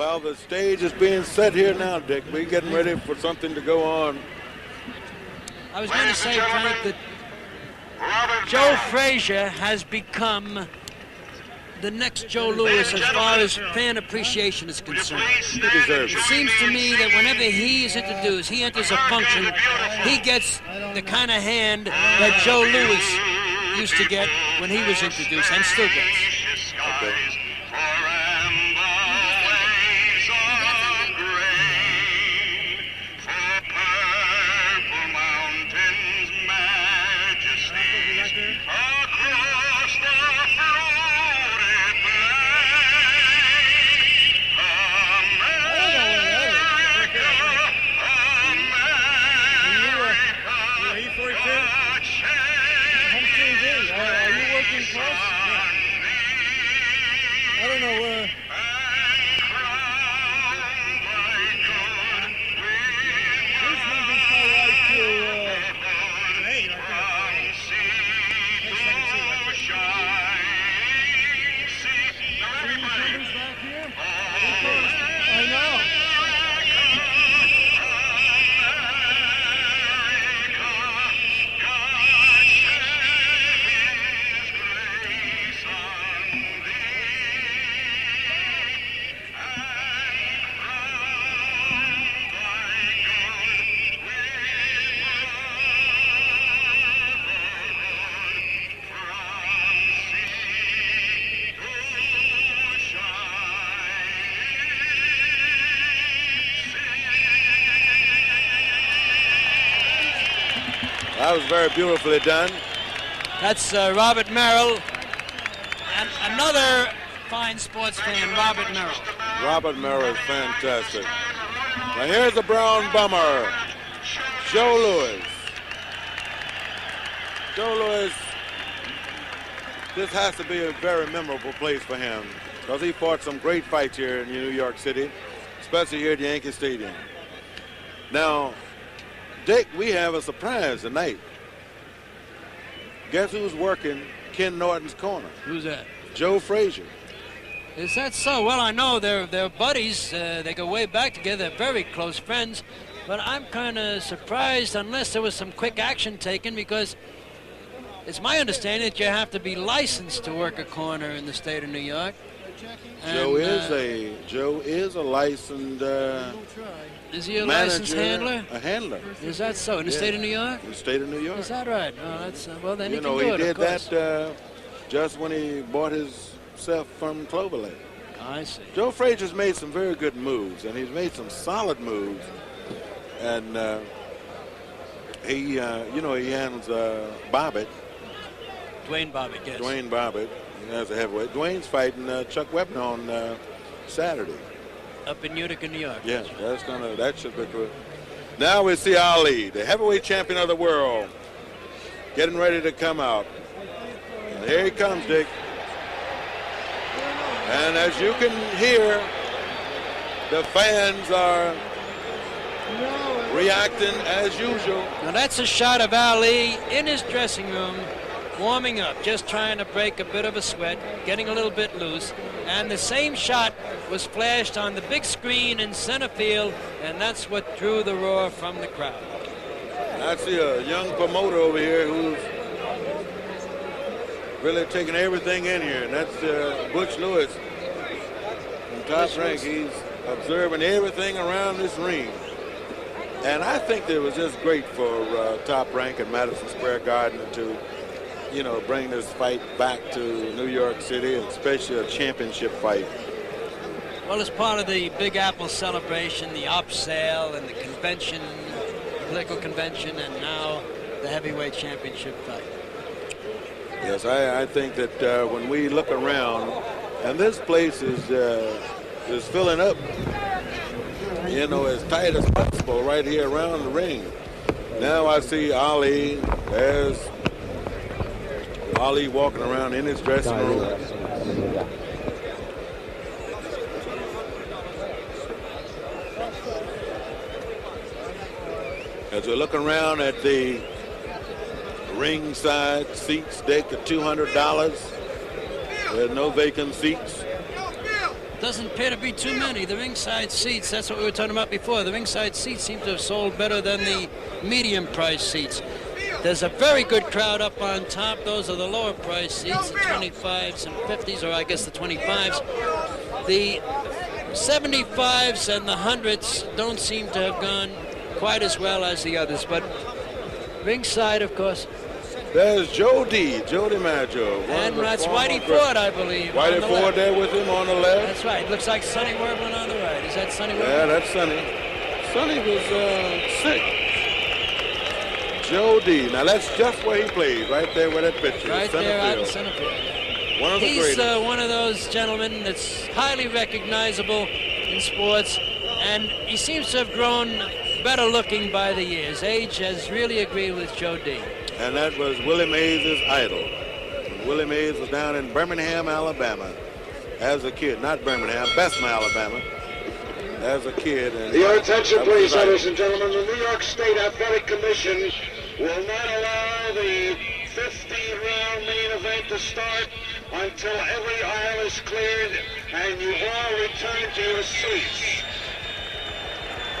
Well, the stage is being set here now, Dick. We're getting ready for something to go on. I was going to say, Frank, that Joe Frazier has become the next Joe Louis as far as fan appreciation is concerned. He deserves it. It seems to me that whenever he is introduced, he enters a function, he gets the kind of hand that Joe Louis used to get when he was introduced, and still gets. Okay. That was very beautifully done. That's Robert Merrill, and another fine sports fan, Robert Merrill. Robert Merrill is fantastic. Now here's the brown bummer, Joe Louis. Joe Louis, this has to be a very memorable place for him because he fought some great fights here in New York City, especially here at Yankee Stadium. Now, Dick, we have a surprise tonight. Guess who's working Ken Norton's corner? Who's that? Joe Frazier. Is that so? Well, I know they're buddies. They go way back together. They're very close friends. But I'm kind of surprised unless there was some quick action taken, because it's my understanding that you have to be licensed to work a corner in the state of New York. Joe is a licensed is he a manager, licensed handler? A handler. Is that so? In the state of New York? In the state of New York. Is that right? Oh, that's well, then you know, he can do he it, did of course. that just when he bought himself from Clover Lake. I see. Joe Frazier's made some very good moves, and he's made some solid moves. And he handles Bobbitt. Dwayne Bobbitt, yes. Dwayne Bobbitt, as a heavyweight. Dwayne's fighting Chuck Webner on Saturday. Up in Utica, New York. Yeah, that should be good. Now we see Ali, the heavyweight champion of the world, getting ready to come out. And here he comes, Dick. And as you can hear, the fans are reacting as usual. Now that's a shot of Ali in his dressing room, warming up, just trying to break a bit of a sweat, getting a little bit loose. And the same shot was flashed on the big screen in center field, and that's what drew the roar from the crowd. I see a young promoter over here who's really taking everything in here, and that's Butch Lewis from Top Rank. He's observing everything around this ring. And I think that it was just great for Top Rank and Madison Square Garden to, bring this fight back to New York City, especially a championship fight. Well, as part of the Big Apple celebration, the op sale and the convention, political convention, and now the heavyweight championship fight. Yes, I think that when we look around, and this place is filling up, as tight as possible right here around the ring. Now I see Ali. There's Ali walking around in his dressing room. As we're looking around at the ringside seats deck at $200. There's no vacant seats. doesn't appear to be too many. The ringside seats, that's what we were talking about before. The ringside seats seem to have sold better than the medium price seats. There's a very good crowd up on top. Those are the lower price seats, the 25s and 50s, or I guess the 25s. The 75s and the 100s don't seem to have gone quite as well as the others, but ringside, of course. There's Joe DiMaggio. And that's Whitey Ford, I believe. Whitey Ford there with him on the left. That's right. Looks like Sonny Werblin on the right. Is that Sonny Werblin? Yeah, that's Sonny. Sonny was sick. Joe D. Now that's just where he played, right there where that picture is. Right there out in center field. One of the greatest. He's one of those gentlemen that's highly recognizable in sports, and he seems to have grown better looking by the years. Age has really agreed with Joe D. And that was Willie Mays' idol. Willie Mays was down in Birmingham, Alabama as a kid. Not Birmingham, Bessemer, Alabama as a kid. And your attention, please, ladies and gentlemen. The New York State Athletic Commission will not allow the 50-round main event to start until every aisle is cleared and you all return to your seats.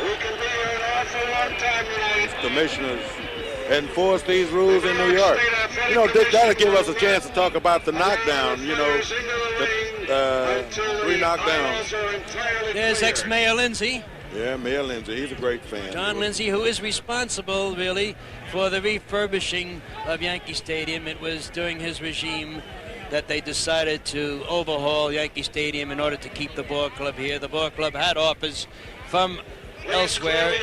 We can be here an awful long time tonight. Commissioners enforce these rules in New York. You know, Dick, that'll give us a chance to talk about the knockdown, you know, the 3 knockdowns. There's ex-Mayor Lindsay. Yeah, Mayor Lindsay, he's a great fan. John Lindsay, who is responsible, really, for the refurbishing of Yankee Stadium. It was during his regime that they decided to overhaul Yankee Stadium in order to keep the ball club here. The ball club had offers from elsewhere,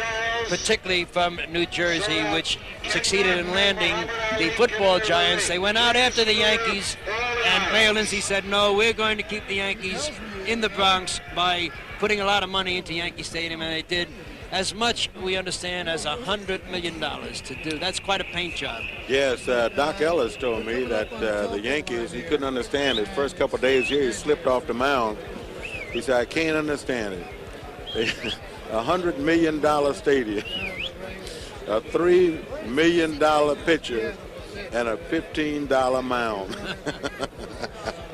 particularly from New Jersey, which succeeded in landing the football giants. They went out after the Yankees, and Mayor Lindsay said, no, we're going to keep the Yankees in the Bronx by putting a lot of money into Yankee Stadium, and they did as much, we understand, as $100 million to do. That's quite a paint job. Yes, Doc Ellis told me that the Yankees, he couldn't understand it. First couple of days here, he slipped off the mound. He said, I can't understand it. $100 million stadium, a $3 million pitcher, and a $15 mound.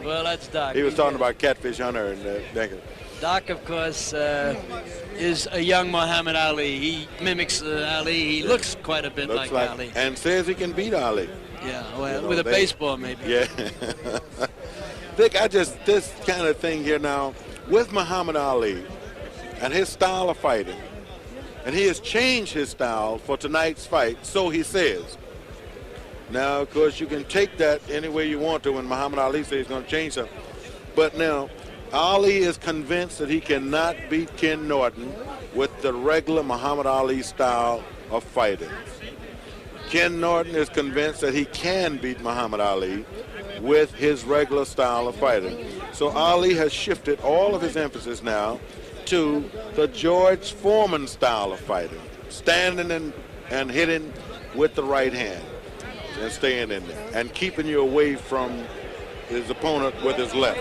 Well, that's Doc. He was talking about Catfish Hunter and Doc, of course, is a young Muhammad Ali. He mimics Ali. He looks quite a bit like Ali. And says he can beat Ali. Yeah, well, with a baseball maybe. Yeah. Dick, this kind of thing here now, with Muhammad Ali and his style of fighting, and he has changed his style for tonight's fight, so he says. Now, of course, you can take that any way you want to when Muhammad Ali says he's going to change something. But now, Ali is convinced that he cannot beat Ken Norton with the regular Muhammad Ali style of fighting. Ken Norton is convinced that he can beat Muhammad Ali with his regular style of fighting. So Ali has shifted all of his emphasis now to the George Foreman style of fighting, standing and hitting with the right hand and staying in there and keeping you away from his opponent with his left.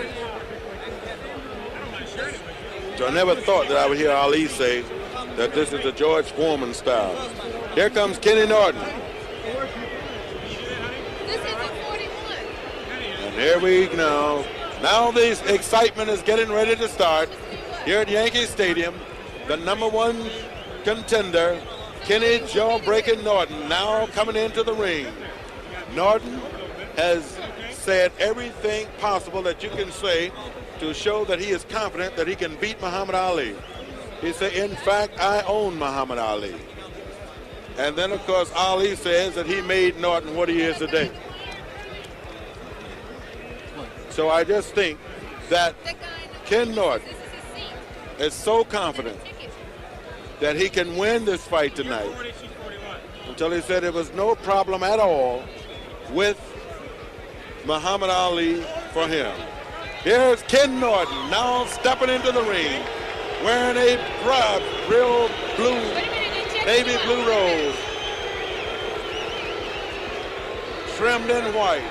So I never thought that I would hear Ali say that this is the George Foreman style. Here comes Kenny Norton. This is a 41. And here we go. Now the excitement is getting ready to start here at Yankee Stadium. The #1 contender, Kenny Jawbreaker Norton, now coming into the ring. Norton has said everything possible that you can say to show that he is confident that he can beat Muhammad Ali. He said, in fact, I own Muhammad Ali. And then, of course, Ali says that he made Norton what he is today. So I just think that Ken Norton is so confident that he can win this fight tonight until he said it was no problem at all with Muhammad Ali for him. Here's Ken Norton now stepping into the ring wearing a real blue, navy blue robe, trimmed in white,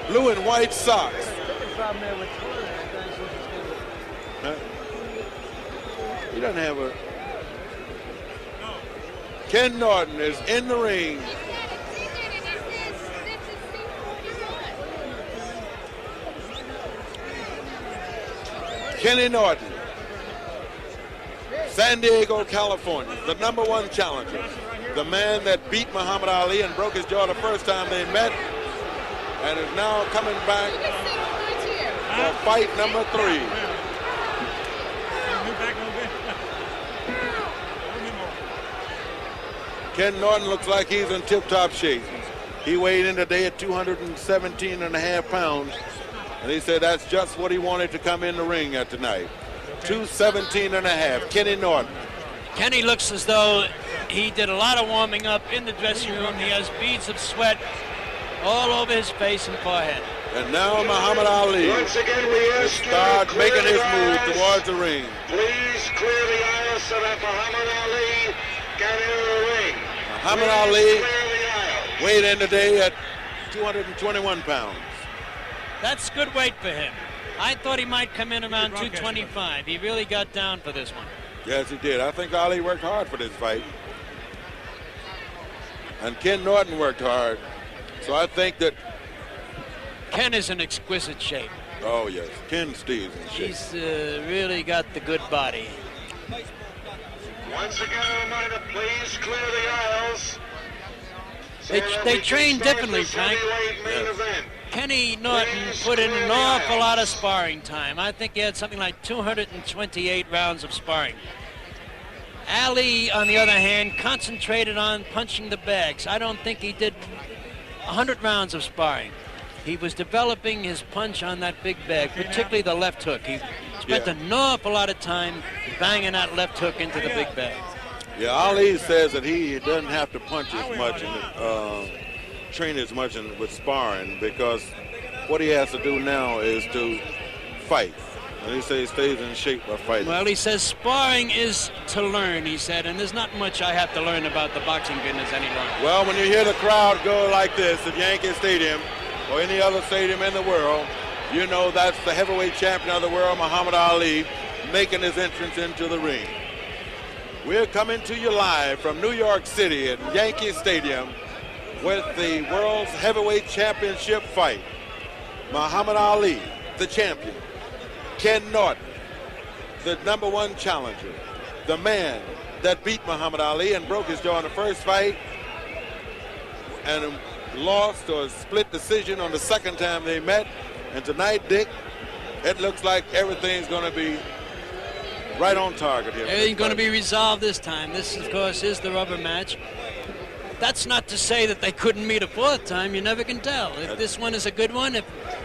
blue and white socks. He doesn't have a... Ken Norton is in the ring. Kenny Norton, San Diego, California, the #1 challenger, the man that beat Muhammad Ali and broke his jaw the first time they met, and is now coming back for fight number 3. Ken Norton looks like he's in tip-top shape. He weighed in today at 217.5 pounds, and he said that's just what he wanted to come in the ring at tonight. 217.5, Kenny Norton. Kenny looks as though he did a lot of warming up in the dressing room. He has beads of sweat all over his face and forehead. And now Muhammad Ali Once again, we ask you to start clear making his the move aisles. towards the ring. Please clear the aisles so that Muhammad Ali can enter the ring. Muhammad Please Ali clear the aisles. weighed in today at 221 pounds. That's good weight for him. I thought he might come in around 225. He really got down for this one. Yes, he did. I think Ali worked hard for this fight. And Ken Norton worked hard. So I think that, Ken is in exquisite shape. oh yes, Ken stays in shape. He's really got the good body. Once again, a reminder, please clear the aisles. so They that they we can train start differently, this Frank. heavyweight main event. Kenny Norton put in an awful lot of sparring time. I think he had something like 228 rounds of sparring. Ali, on the other hand, concentrated on punching the bags. I don't think he did 100 rounds of sparring. He was developing his punch on that big bag, particularly the left hook. He spent an awful lot of time banging that left hook into the big bag. Yeah, Ali says that he doesn't have to punch as much and train as much with sparring, because what he has to do now is to fight. And he says he stays in shape by fighting. Well, he says sparring is to learn, he said, and there's not much I have to learn about the boxing business any longer. Well, when you hear the crowd go like this at Yankee Stadium or any other stadium in the world, you know that's the heavyweight champion of the world, Muhammad Ali, making his entrance into the ring. We're coming to you live from New York City at Yankee Stadium with the World's Heavyweight Championship fight. Muhammad Ali, the champion. Ken Norton, the #1 challenger. The man that beat Muhammad Ali and broke his jaw in the first fight and lost or split decision on the second time they met. And tonight, Dick, it looks like everything's going to be right on target here. Everything's going to be resolved this time. This, of course, is the rubber match. That's not to say that they couldn't meet a fourth time. You never can tell. If this one is a good one,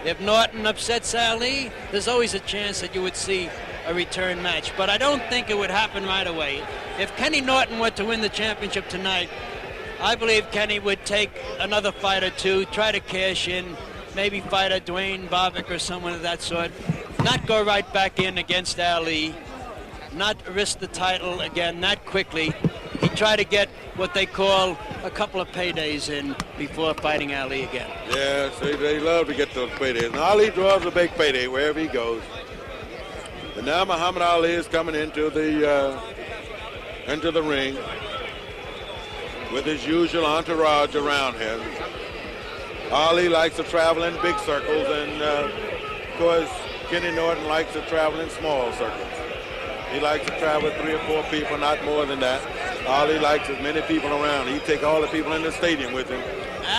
if Norton upsets Ali, there's always a chance that you would see a return match. But I don't think it would happen right away. If Kenny Norton were to win the championship tonight, I believe Kenny would take another fight or two, try to cash in, maybe fight a Dwayne Bobbick or someone of that sort, not go right back in against Ali, not risk the title again that quickly. He'd try to get what they call a couple of paydays in before fighting Ali again. Yes, they love to get those paydays. And Ali draws a big payday wherever he goes. And now Muhammad Ali is coming into the ring with his usual entourage around him. Ali likes to travel in big circles, and of course, Kenny Norton likes to travel in small circles. He likes to travel with 3 or 4 people, not more than that. Ali likes as many people around. He take all the people in the stadium with him.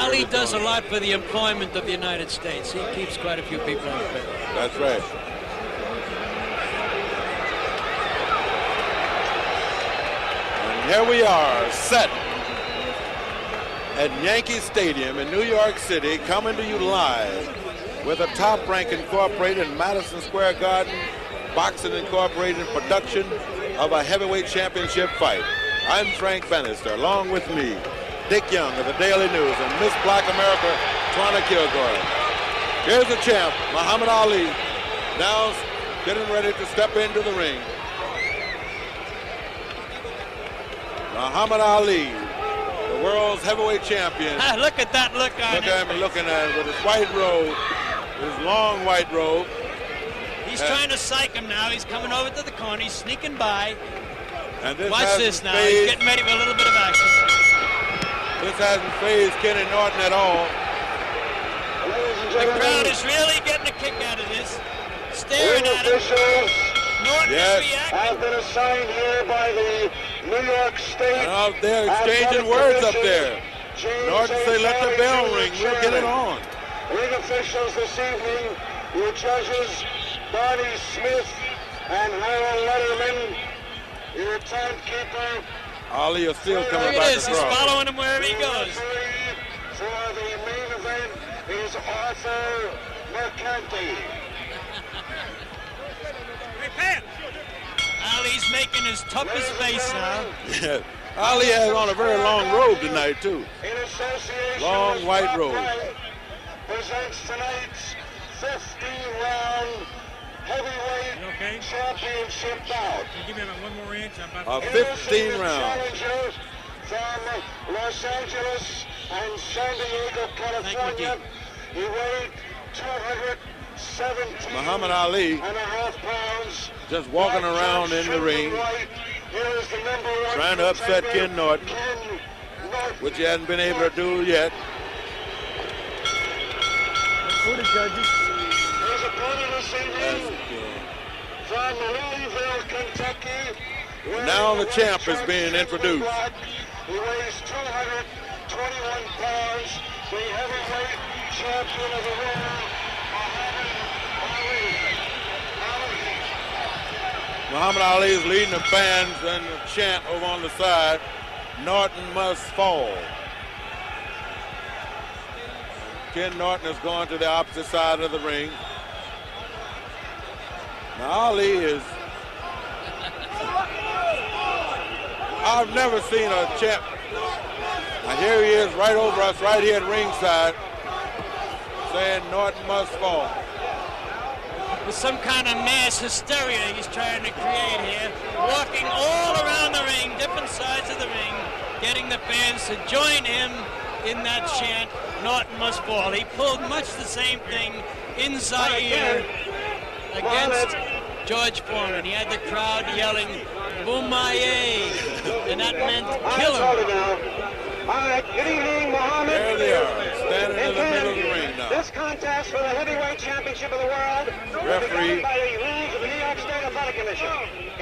Ali does a lot for the employment of the United States. He keeps quite a few people on the field. That's right. And here we are, set at Yankee Stadium in New York City, coming to you live with a Top Rank Incorporated in Madison Square Garden Boxing Incorporated production of a heavyweight championship fight. I'm Frank Bannister, along with me, Dick Young of the Daily News, and Miss Black America, Twana Kilgore. Here's the champ, Muhammad Ali, now getting ready to step into the ring. Muhammad Ali, the world's heavyweight champion. Look at that look on Look at him looking at him with his white robe, his long white robe. He's trying to psych him now. He's coming over to the corner. He's sneaking by. And this Watch this now. He's getting ready for a little bit of action. This hasn't fazed Kenny Norton at all. The crowd is really getting a kick out of this. Staring at him. Officials, Norton Yes. is reacting. Have been assigned here by the New York State. Now they're exchanging words up there. Norton say, let the bell ring. We'll get it on. Ring officials this evening, your judges, Barney Smith and Harold Lederman, your timekeeper. Ali is still coming Look back at this. He's across. following him wherever he goes. For the main event is Arthur Mercante. Ali's making his toughest face now. Yeah. Ali has on a very long robe tonight, too. In association Long with white Top robe. Rank, presents tonight's 15-round heavyweight championship bout. Give me about 1 more inch. I'm about A to 15 round. Challenger from Los Angeles and San Diego, California. He weighed 217 Muhammad Ali and a half pounds. just walking around in the ring, trying to upset Ken Norton, which he hasn't been able to do yet. for the judges. His opponent this evening from Louisville, Kentucky. Now the champ is being introduced. He weighs 221 pounds, the heavyweight champion of the world, Muhammad Ali is leading the fans and the chant over on the side, Norton must fall. Ken Norton is going to the opposite side of the ring. Now Ali is, I've never seen a champ. Now here he is right over us, right here at ringside, saying Norton must fall. With some kind of mass hysteria he's trying to create here, walking all around the ring, different sides of the ring, getting the fans to join him in that chant, Norton must fall. He pulled much the same thing in Zaire against George Foreman. He had the crowd yelling, Boumaye, and that meant kill him. All right, good evening, Muhammad. There they are, standing in the middle of the ring now. This contest for the heavyweight championship of the world Referee. will be governed by the rules of the New York State Athletic Commission.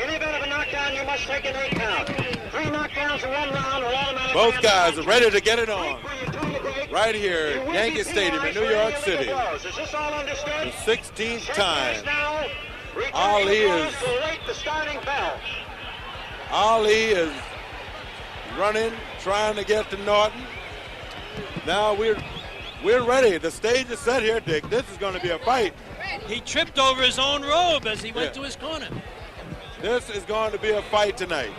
In the event of a knockdown, you must take an 8 count. 3 knockdowns in 1 round will automatically... Both guys are ready to get it on. When you turn the break, Right here you at will Yankee be Stadium in penalized New for York any City. of the blows. Is this all understood? The 16th Shake time. hands now. Returning Ali the applause is- to await the starting bell. Ali is running, trying to get to Norton. Now we're ready. The stage is set here, Dick. This is going to be a fight. He tripped over his own robe as he went Yeah. to his corner. This is going to be a fight tonight.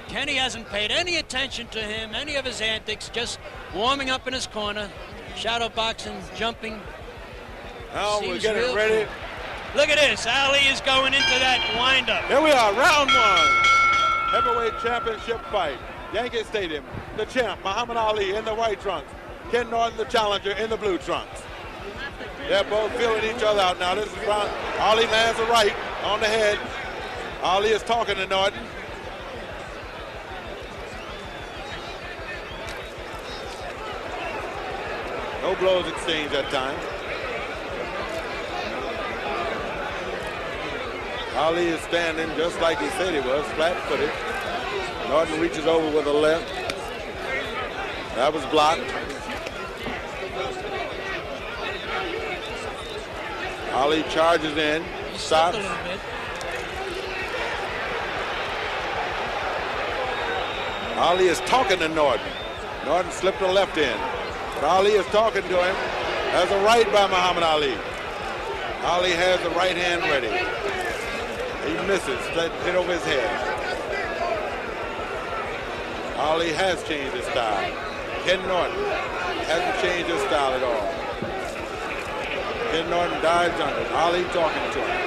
Kenny hasn't paid any attention to him, any of his antics, just warming up in his corner, shadow boxing, jumping. Now we're Seems getting real ready. Look at this. Ali is going into that windup. Here we are, round 1. Heavyweight championship fight. Yankee Stadium. The champ, Muhammad Ali, in the white trunks. Ken Norton, the challenger, in the blue trunks. They're both feeling each other out now. This is round. Ali lands a right on the head. Ali is talking to Norton. No blows exchanged that time. Ali is standing just like he said he was, flat-footed. Norton reaches over with a left. That was blocked. Ali charges in, He stops. stopped a little bit. Ali is talking to Norton. Norton slipped a left in. But Ali is talking to him. There's a right by Muhammad Ali. Ali has the right hand ready. He misses, that hit over his head. Ali has changed his style. Ken Norton hasn't changed his style at all. Ken Norton dives under. Ali talking to him.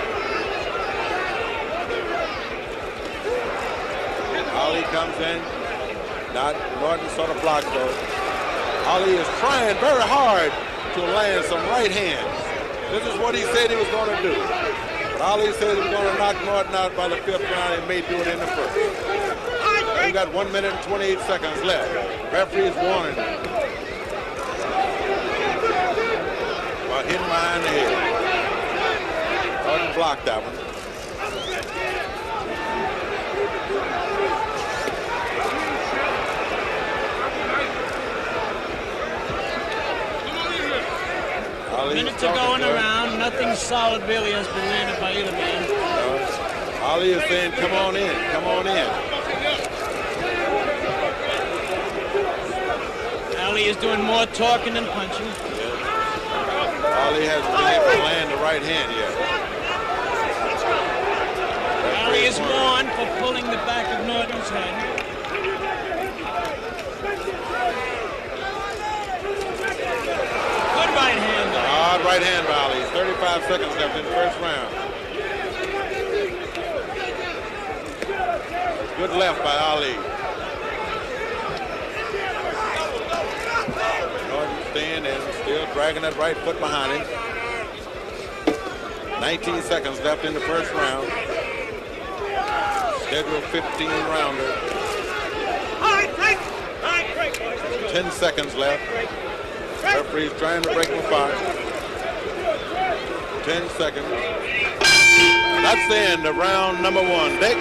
Ali comes in. Norton sort of blocked though. Ali is trying very hard to land some right hands. This is what he said he was going to do. But Ali said he was going to knock Norton out by the 5th round and may do it in the 1st. We got 1 minute and 28 seconds left. Referee is warning him about hitting behind the head. Norton blocked that one. Minute to go in the round. Nothing solid really has been landed by either man. Ali is saying, come on in, come on in. Ali is doing more talking than punching. Ali hasn't been able to land the right hand yet. Ali is warned for pulling the back of Norton's head. Good right hand. Hard right hand by Ali. 35 seconds left in the first round. Good left by Ali. Norton staying in, still dragging that right foot behind him. 19 seconds left in the first round. Scheduled 15 rounder. 10 seconds left. Referee's trying to break him apart. 10 seconds. That's the end of round number 1. Dick?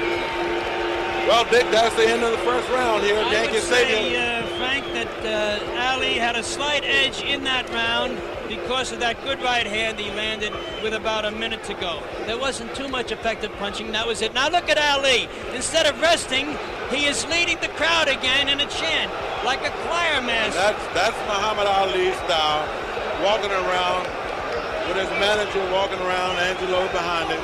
Well, Dick, that's the end of the first round here at Yankee Stadium. Frank, that Ali had a slight edge in that round because of that good right hand he landed with about a minute to go. There wasn't too much effective punching. That was it. Now look at Ali. Instead of resting, he is leading the crowd again in a chant, like a choir master. That's Muhammad Ali's style, walking around with his manager walking around, Angelo behind him.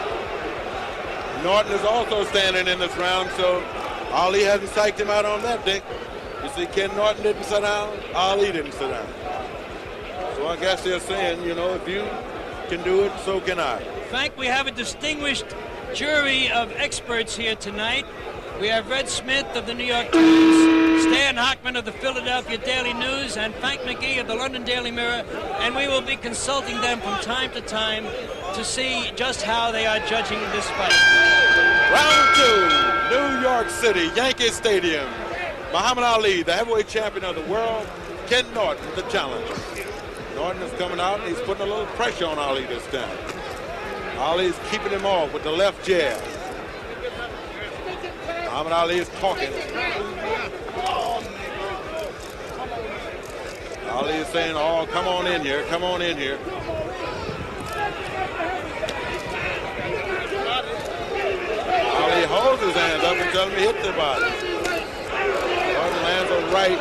Norton is also standing in this round, so Ali hasn't psyched him out on that, Dick. You see, Ken Norton didn't sit down, Ali didn't sit down. So I guess they're saying, you know, if you can do it, so can I. Frank, we have a distinguished jury of experts here tonight. We have Red Smith of the New York Times, Stan Hockman of the Philadelphia Daily News, and Frank McGee of the London Daily Mirror, and we will be consulting them from time to time to see just how they are judging this fight. Round 2, New York City, Yankee Stadium. Muhammad Ali, the heavyweight champion of the world, Ken Norton, the challenger. Norton is coming out and he's putting a little pressure on Ali this time. Ali's keeping him off with the left jab. Muhammad Ali is talking. Ali is saying, oh, come on in here, come on in here. Ali holds his hands up and tells him to hit the body. Norton lands a right.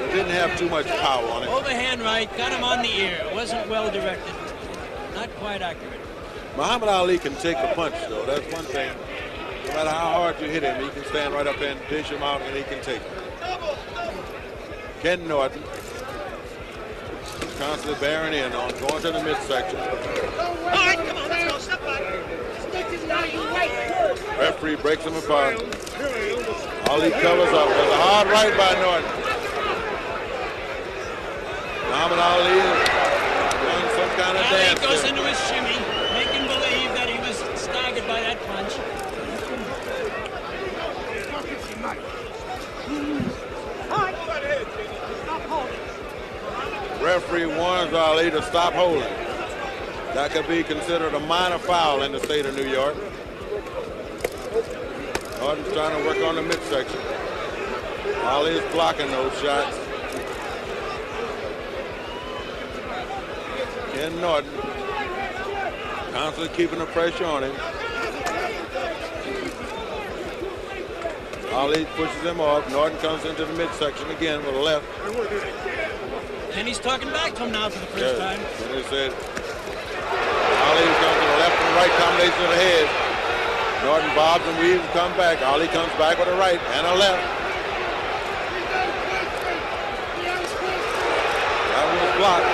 It didn't have too much power on it. Overhand right, got him on the ear. It wasn't well directed. Not quite accurate. Muhammad Ali can take the punch, though. That's one thing. No matter how hard you hit him, he can stand right up there and dish him out, and he can take it. Ken Norton constantly bearing in on, going to the midsection. All right, come on, let's go. Step back. Referee breaks him apart. Ali covers up. There's a hard right by Norton. Muhammad Ali is doing some kind of dance. Ali goes into his shimmy, making believe that he was staggered by that punch. Referee warns Ali to stop holding. That could be considered a minor foul in the state of New York. Norton's trying to work on the midsection. Ali is blocking those shots. Ken Norton constantly keeping the pressure on him. Ali pushes him off. Norton comes into the midsection again with a left. And he's talking back to him now for the first time. And he said, Ali comes to the left and right combination of the head. Norton bobs and weaves and comes back. Ali comes back with a right and a left. That was blocked.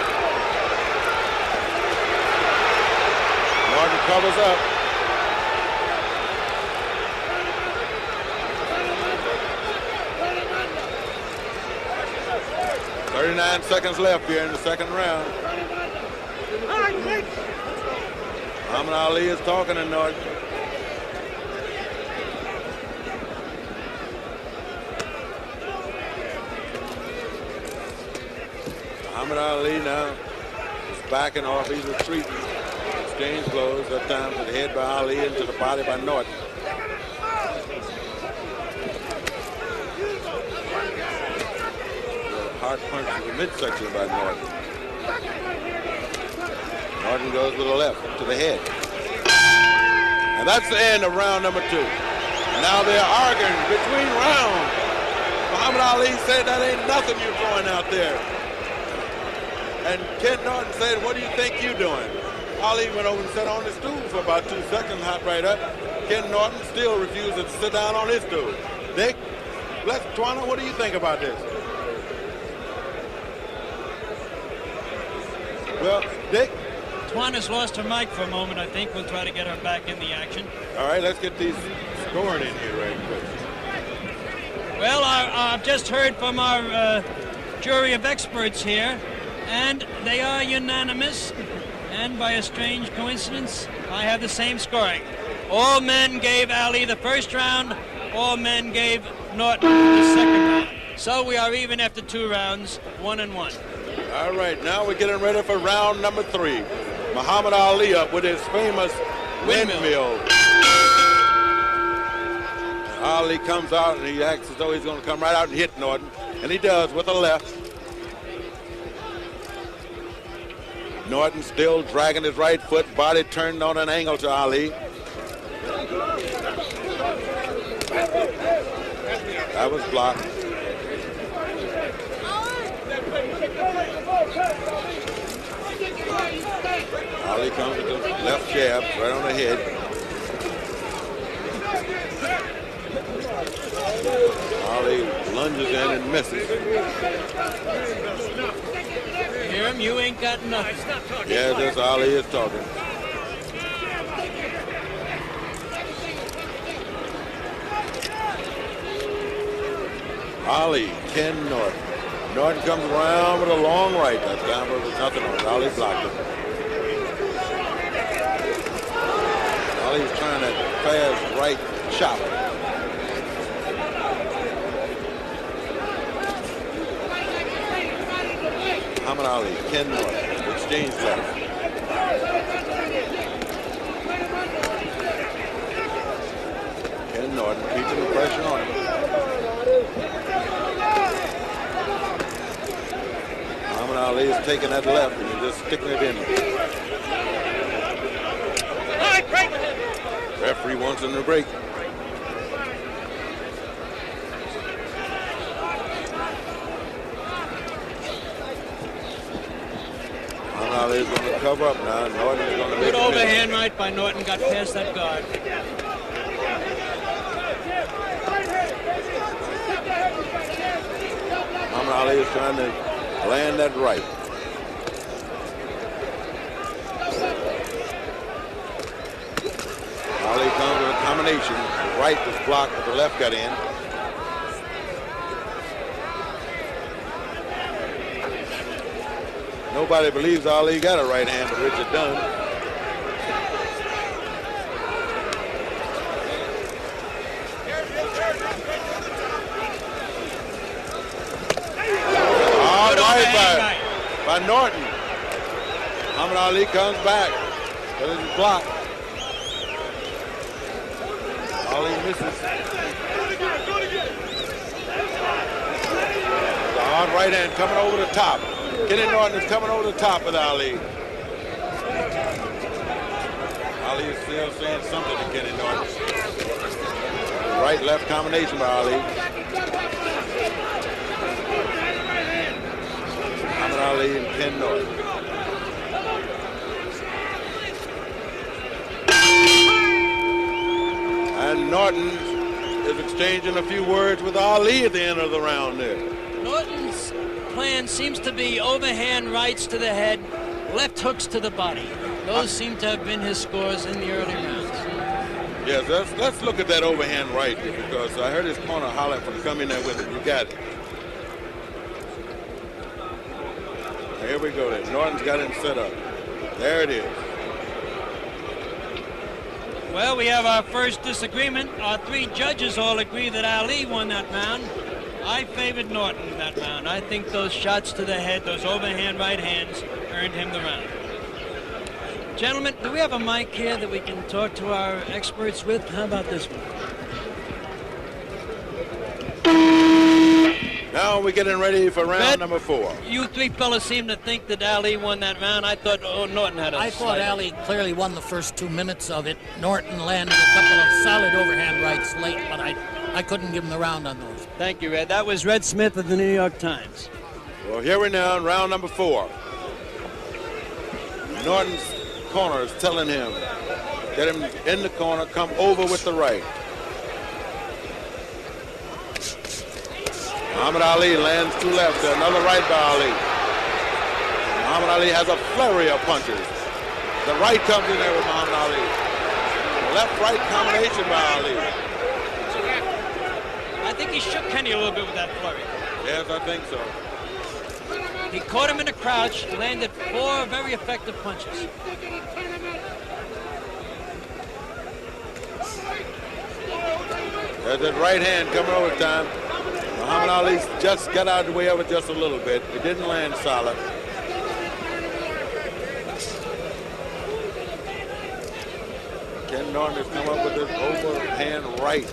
Norton covers up. .39 seconds left here in the second round. Muhammad Ali is talking to Norton. Muhammad Ali now is backing off. He's retreating. Exchange blows at times to the head by Ali into the body by Norton. Hard punch to the midsection by Norton. Norton goes with the left to the head. And that's the end of round number 2. Now they're arguing between rounds. Muhammad Ali said that ain't nothing you're throwing out there. And Ken Norton said, what do you think you're doing? Ali went over and sat on his stool for about 2 seconds, hot right up. Ken Norton still refuses to sit down on his stool. Dick, Twana, what do you think about this? Well, Dick? Twana's lost her mic for a moment. I think we'll try to get her back in the action. All right, let's get these scoring in here right quick. Well, I've just heard from our jury of experts here, and they are unanimous. And by a strange coincidence, I have the same scoring. All men gave Ali the first round. All men gave Norton the second round. So we are even after 2 rounds, 1-1. All right, now we're getting ready for round number 3. Muhammad Ali up with his famous windmill. Ali comes out and he acts as though he's going to come right out and hit Norton. And he does with the left. Norton still dragging his right foot, body turned on an angle to Ali. That was blocked. Ali comes with the left jab right on the head. Ali lunges in and misses. Hear him? You ain't got nothing. Yeah, that's Ali is talking. Ali, Ken Norton. Norton comes around with a long right. That's down, but there's nothing on it. Ali blocked it. Ali's trying to fast right chop. Muhammad Ali, Ken Norton, exchange left. Ken Norton keeping the pressure on him. Muhammad Ali is taking that left and he's just sticking it in. Referee wants him to break. Ali is going to cover up now. Norton is going to make good overhand right by Norton. Got past that guard. Muhammad Ali is trying to land that right. Ali comes with a combination. The right was blocked, but the left got in. Nobody believes Ali got a right hand, but Richard Dunn. All right by Norton. Muhammad Ali comes back, but it's blocked. Ali misses. The hard right hand coming over the top. Kenny Norton is coming over the top with Ali. Ali is still saying something to Kenny Norton. Right-left combination by Ali. Muhammad Ali and Ken Norton. And Norton is exchanging a few words with Ali at the end of the round there. Norton's plan seems to be overhand rights to the head, left hooks to the body. Those seem to have been his scores in the early rounds. Yes, let's look at that overhand right, because I heard his corner holler from coming there with it. You got it. Here we go then. Norton's got him set up. There it is. Well, we have our first disagreement. Our 3 judges all agree that Ali won that round. I favored Norton in that round. I think those shots to the head, those overhand right hands, earned him the round. Gentlemen, do we have a mic here that we can talk to our experts with? How about this one? Now we're getting ready for round number 4. You three fellas seem to think that Ali won that round. I thought Norton had a I thought slight- Ali clearly won the first 2 minutes of it. Norton landed a couple of solid overhand rights late, but I couldn't give him the round on those. Thank you, Red. That was Red Smith of the New York Times. Well, here we now in round number 4. Norton's corner is telling him, get him in the corner, come over with the right. Muhammad Ali lands 2 left, another right by Ali. Muhammad Ali has a flurry of punches. The right comes in there with Muhammad Ali. Left-right combination by Ali. I think he shook Kenny a little bit with that flurry. Yes, I think so. He caught him in a crouch, landed 4 very effective punches. There's that right hand coming over time. Muhammad Ali just got out of the way of it just a little bit. It didn't land solid. Ken Norton has come up with this overhand right.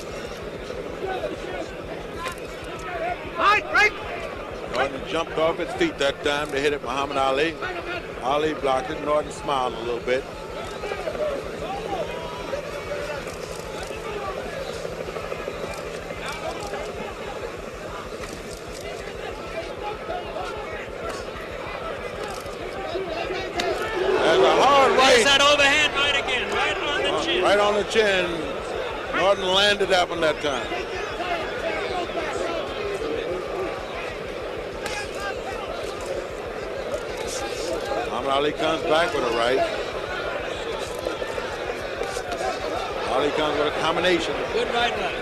Norton jumped off his feet that time to hit it Muhammad Ali. Ali blocked it. Norton smiled a little bit. There's a hard right. There's that overhand right again, right on the chin. Right on the chin. Norton landed that one that time. Muhammad Ali comes back with a right. Ali comes with a combination. Good right leg.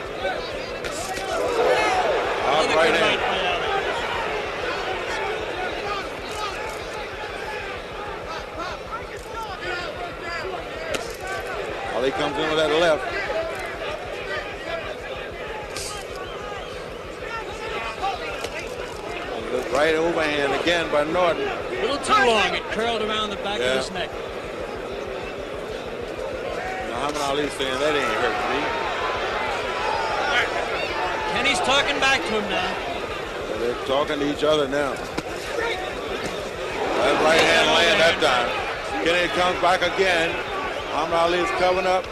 Hard Another right good hand. by Ali. Ali comes in with that left. And the right overhand again by Norton. A little too long. It curled around the back of his neck. Muhammad Ali saying that ain't hurting me. Kenny's talking back to him now. So they're talking to each other now. That right hand land that time. Kenny comes back again. Muhammad Ali is covering up.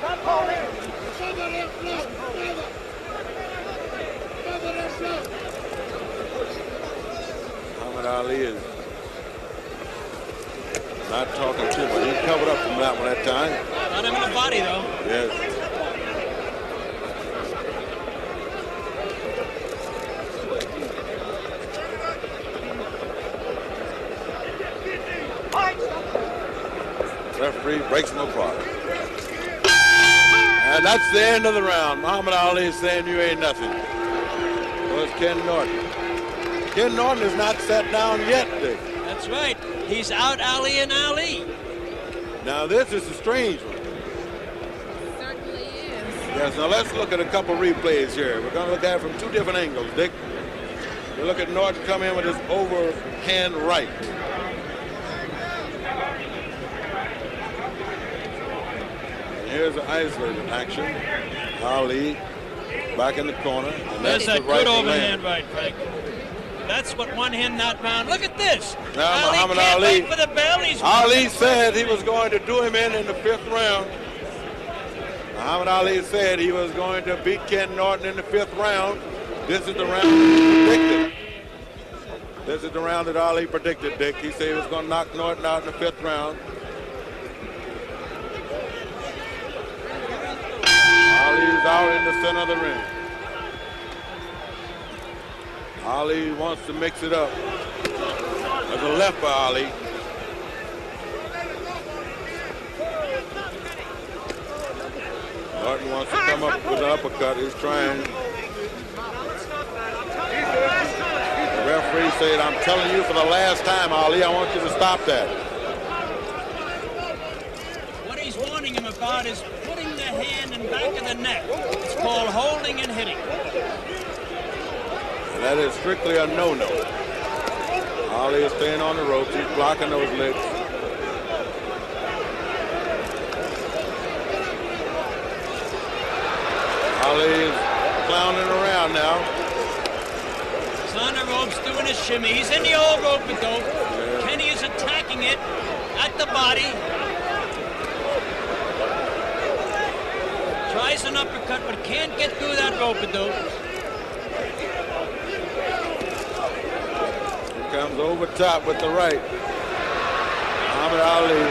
Muhammad Ali is not talking too much. He covered up from that one that time. Not him in the body, though. Yes. Referee breaks him apart. And that's the end of the round. Muhammad Ali is saying you ain't nothing. Well, it's Ken Norton. Ken Norton is not sat down yet, Dick. That's right. He's out Ali and Ali. Now this is a strange one. Certainly is. Yes, now let's look at a couple replays here. We're going to look at it from 2 different angles, Dick. We look at Norton come in with his overhand right. Here's the isolated action. Ali back in the corner. And There's that's that the right good to overhand land. right, Frank. That's what won him that round. Look at this. Now Ali Muhammad can't Ali. wait for the bell. He's Ali said he was going to do him in the 5th round. Muhammad Ali said he was going to beat Ken Norton in the 5th round. This is the round he predicted. This is the round that Ali predicted, Dick. He said he was going to knock Norton out in the 5th round. Ali's out in the center of the ring. Ali wants to mix it up. There's a left by Ali. Norton wants to come up with an uppercut. He's trying. The referee said, I'm telling you for the last time, Ali, I want you to stop that. What he's warning him about is putting the hand in back of the neck. It's called holding and hitting. And that is strictly a no-no. Ali is staying on the ropes. He's blocking those legs. Ali is clowning around now. He's on the ropes doing his shimmy. He's in the old rope-a-dope. Yeah. Kenny is attacking it at the body. Tries an uppercut, but can't get through that rope-a-dope. He comes over top with the right. Muhammad Ali.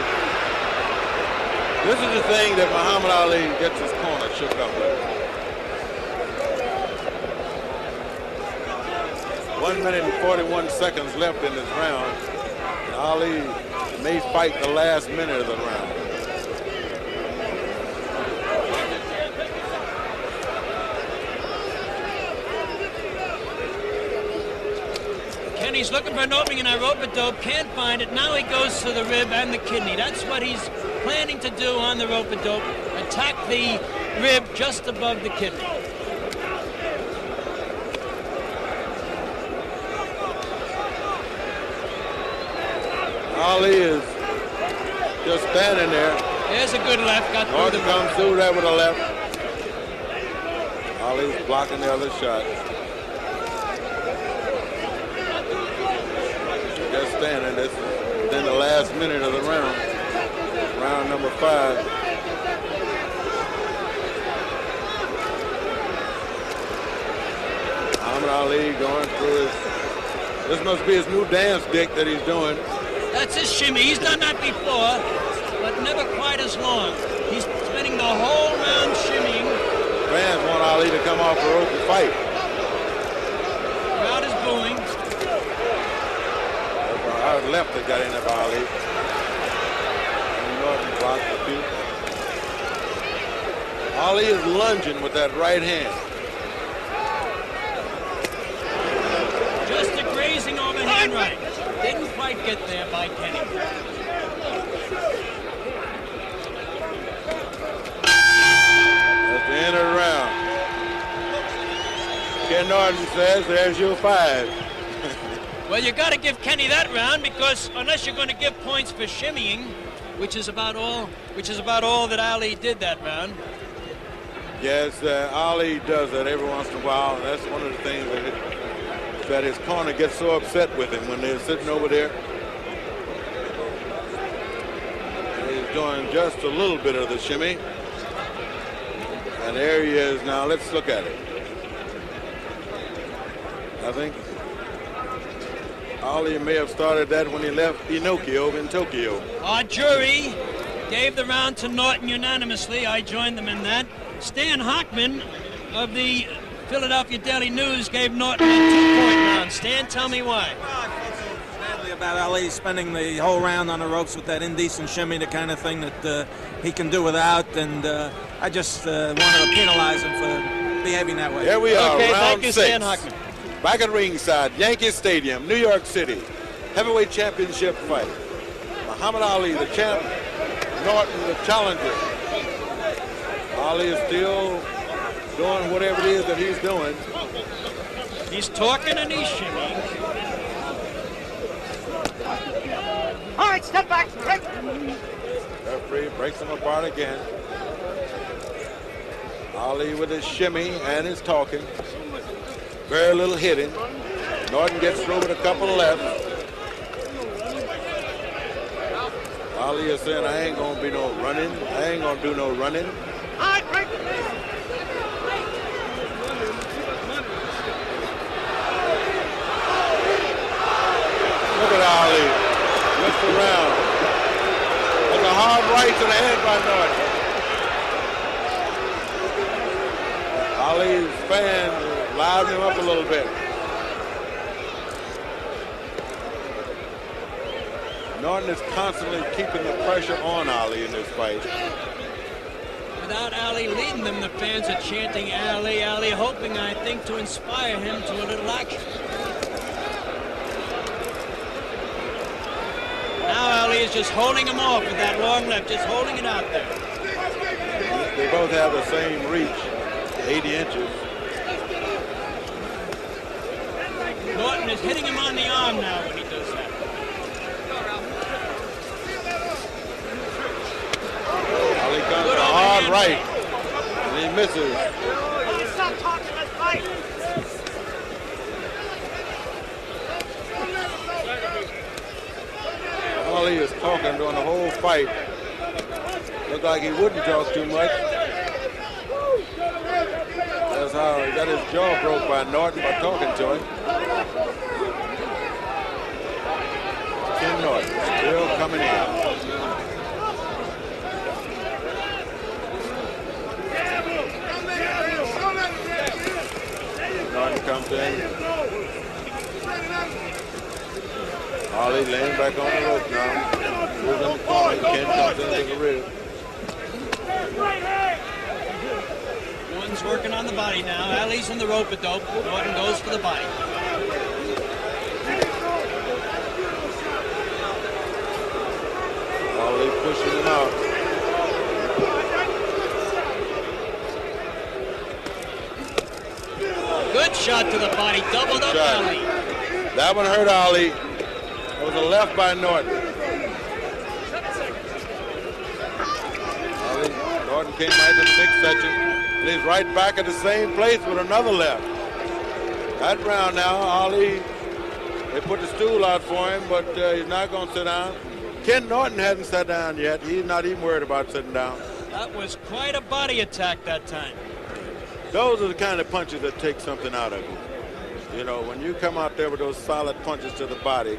This is the thing that Muhammad Ali gets his corner shook up with. 1 minute and 41 seconds left in this round. And Ali may fight the last minute of the round. Kenny's looking for an opening in that rope-a-dope, can't find it. Now he goes to the rib and the kidney. That's what he's planning to do on the rope-a-dope. Attack the rib just above the kidney. Ali is just standing there. There's a good left. Got Norton comes through that with a left. Ali's blocking the other shot. Just standing. This is in the last minute of the round. Round number 5. Muhammad Ali going through his. This must be his new dance, Dick, that he's doing. That's his shimmy. He's done that before, but never quite as long. He's spending the whole round shimmying. Fans want Ali to come off the rope and fight. Crowd is booing. Hard left that got in of Ali. And Norton blocked the few. Ali is lunging with that right hand. Just a grazing overhand right. Didn't quite get there by Kenny. At the end of the round, Ken Norton says, "There's your 5." Well, you got to give Kenny that round because unless you're going to give points for shimmying, which is about all that Ali did that round. Yes, Ali does that every once in a while, and that's one of the things that his corner gets so upset with him when they're sitting over there. He's doing just a little bit of the shimmy. And there he is now. Let's look at it. I think Ali may have started that when he left Pinocchio in Tokyo. Our jury gave the round to Norton unanimously. I joined them in that. Stan Hockman of the Philadelphia Daily News gave Norton a 2-point round. Stan, tell me why. Well, I felt so badly about Ali spending the whole round on the ropes with that indecent shimmy, the kind of thing that he can do without, and I just wanted to penalize him for behaving that way. Here we are, okay, round thank you, 6. Stan Hockman. Back at ringside, Yankee Stadium, New York City. Heavyweight championship fight. Muhammad Ali, the champ. Norton, the challenger. Ali is still doing whatever it is that he's doing. He's talking and he's shimmying. All right, step back. Break. Referee breaks him apart again. Ali with his shimmy and his talking. Very little hitting. Norton gets through with a couple left. Ali is saying, I ain't gonna be no running. I ain't gonna do no running. All right, break. Look at Ali. Looks around. There's a hard right to the head by Norton. Ali's fans liven him up a little bit. Norton is constantly keeping the pressure on Ali in this fight. Without Ali leading them, the fans are chanting Ali, Ali, hoping, I think, to inspire him to a little action. Now Ali is just holding him off with that long left, just holding it out there. They both have the same reach, 80 inches. Norton is hitting him on the arm now when he does that. Ali comes to a hard right, and he misses. Stop talking, let's fight. Ali is talking during the whole fight. Looked like he wouldn't talk too much. That's how he got his jaw broke by Norton by talking to him. Ken Norton still coming in. Norton comes in. Ali laying back on the rope now. Moves in the corner. Ken comes into the rib. Norton's working on the body now. Ali's in the rope-a-dope. Norton goes for the body. Ali pushing him out. Good shot to the body. Doubled up Ali. That one hurt Ali. It was a left by Norton. Norton came right to the midsection, and he's right back at the same place with another left. That round now, Ali, they put the stool out for him, but he's not going to sit down. Ken Norton hasn't sat down yet. He's not even worried about sitting down. That was quite a body attack that time. Those are the kind of punches that take something out of you. You know, when you come out there with those solid punches to the body,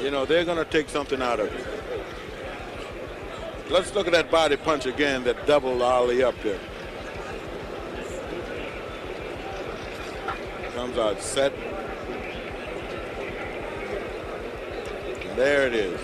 you know, they're going to take something out of you. Let's look at that body punch again that doubled Ali up there. Comes out set. And there it is.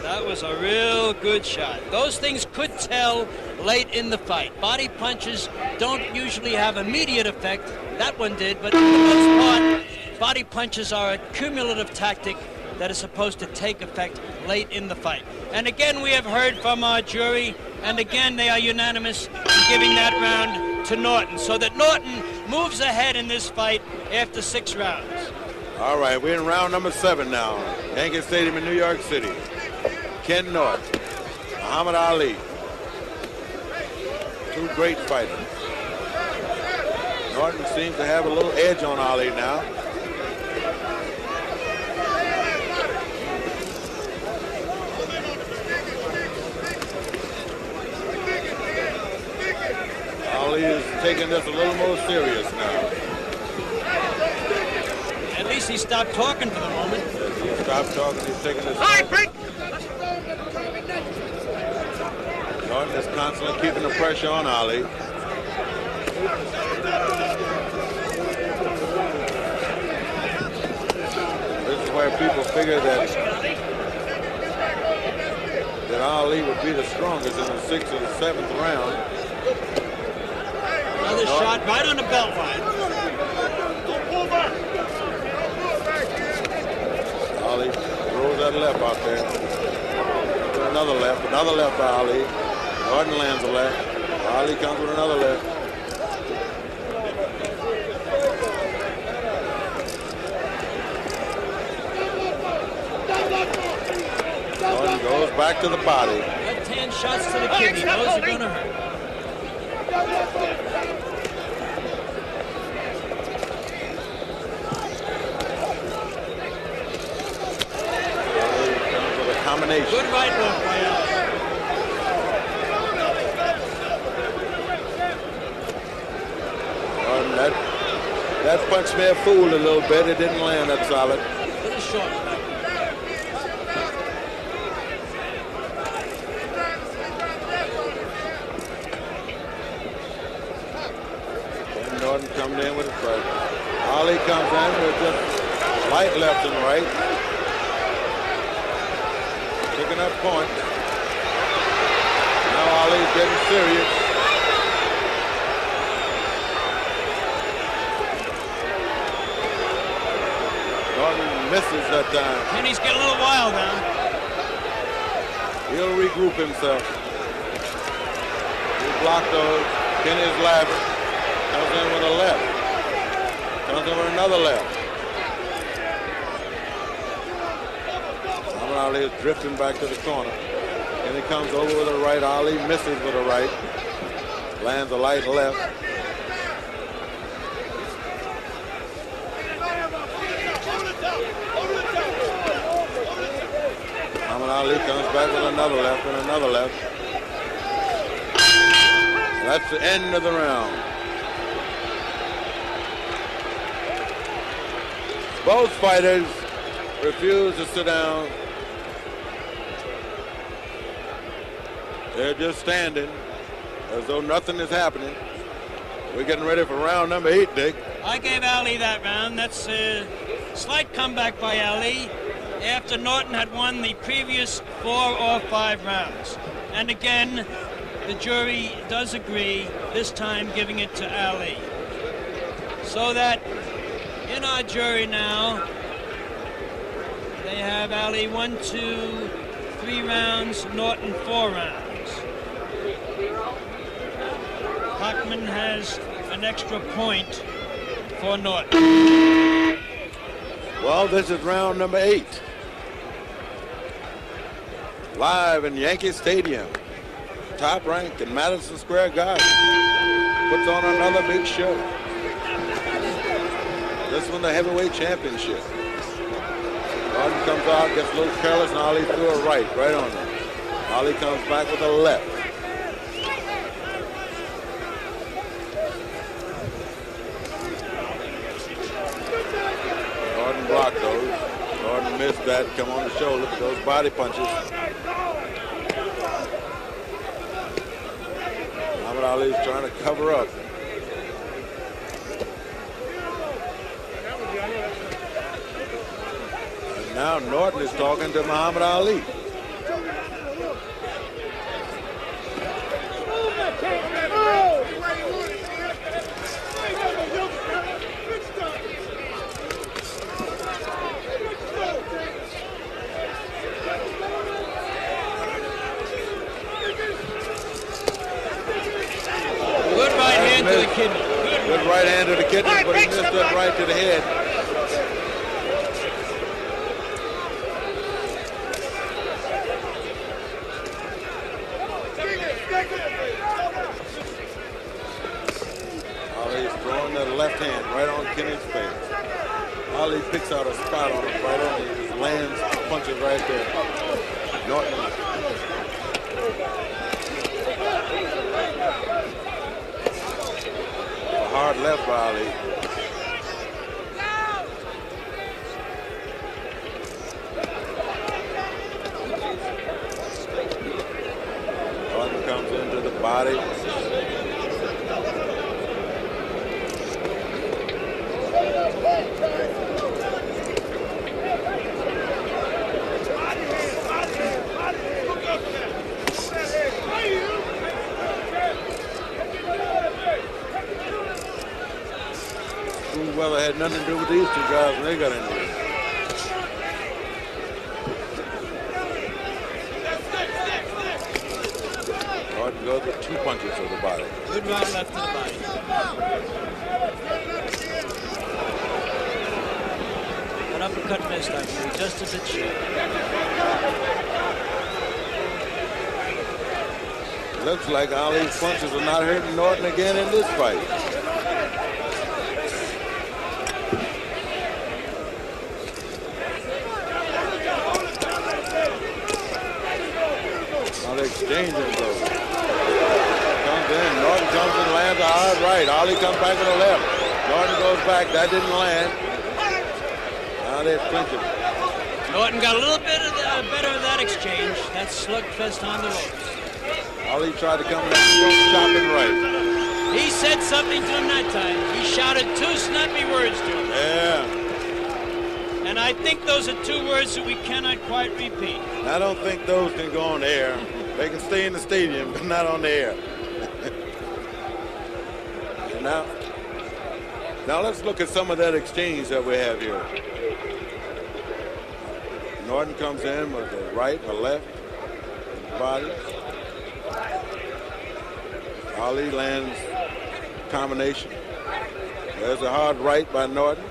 That was a real good shot. Those things could tell late in the fight. Body punches don't usually have immediate effect. That one did, but for the most part, body punches are a cumulative tactic that is supposed to take effect late in the fight. And again, we have heard from our jury, and again, they are unanimous in giving that round to Norton, so that Norton moves ahead in this fight after 6 rounds. All right, we're in round number 7 now. Yankee Stadium in New York City. Ken Norton, Muhammad Ali. 2 great fighters. Norton seems to have a little edge on Ali now. Ali is taking this a little more serious now. At least he stopped talking for the moment. He stopped talking, he's taking this. Norton is constantly keeping the pressure on Ali. This is where people figure that Ali would be the strongest in the 6th or the 7th round. Another shot right on the belt line. Ali throws that left out there. Another left by Ali. Norton lands a left. Ali comes with another left. Norton goes back to the body. Left hand shots to the kidney. Those are going to hurt. Combination. Good right hook by Ali. That punch may have fooled a little bit. It didn't land that solid. Little short. And Norton coming in with a strike. Ali comes in with just light left and right. Picking up points. Now Ali's getting serious. Norton misses that time. Kenny's getting a little wild now. He'll regroup himself. He blocked those. Kenny's laughing. Comes in with a left. Comes in with another left. Ali is drifting back to the corner. And he comes over with a right. Ali misses with a right. Lands a light left. Muhammad Ali comes back with another left and another left. That's the end of the round. Both fighters refuse to sit down. They're just standing as though nothing is happening. We're getting ready for round number 8, Dick. I gave Ali that round. That's a slight comeback by Ali after Norton had won the previous 4 or 5 rounds. And again, the jury does agree, this time giving it to Ali. So that in our jury now, they have Ali 1, 2, 3 rounds, Norton 4 rounds. Hockman has an extra point for Norton. Well, this is round number 8. Live in Yankee Stadium. Top Rank in Madison Square Garden. Puts on another big show. This one, the heavyweight championship. Norton comes out, gets a little careless, and Ali threw a right on him. Ali comes back with a left. Norton blocked those. Norton missed that. Come on the shoulder. Look at those body punches. Muhammad Ali's trying to cover up. And now Norton is talking to Muhammad Ali. Good right hand to the kidney, but he missed that right to the head. Ali's throwing that left hand right on Kenny's face. Ali picks out a spot on him right on. He just lands punches right there. Norton. Hard left by Ali. Norton comes into the body. Weather had nothing to do with these two guys when they got into it. Norton goes with 2 punches to the body. Good round left to the body. An uppercut missed, I believe, just as it should. Looks like Ali's punches are not hurting Norton again in this fight. Exchanging those. Comes in. Norton comes and lands a hard right. Ali comes back with a left. Norton goes back. That didn't land. Now they're clinching. Norton got a little bit of better of that exchange. That slugfest on the ropes. Ali tried to come in and chopping right. He said something to him that time. He shouted 2 snappy words to him. Yeah. And I think those are 2 words that we cannot quite repeat. I don't think those can go on the air. They can stay in the stadium, but not on the air. Now let's look at some of that exchange that we have here. Norton comes in with the right, the left, the body. Ali lands combination. There's a hard right by Norton.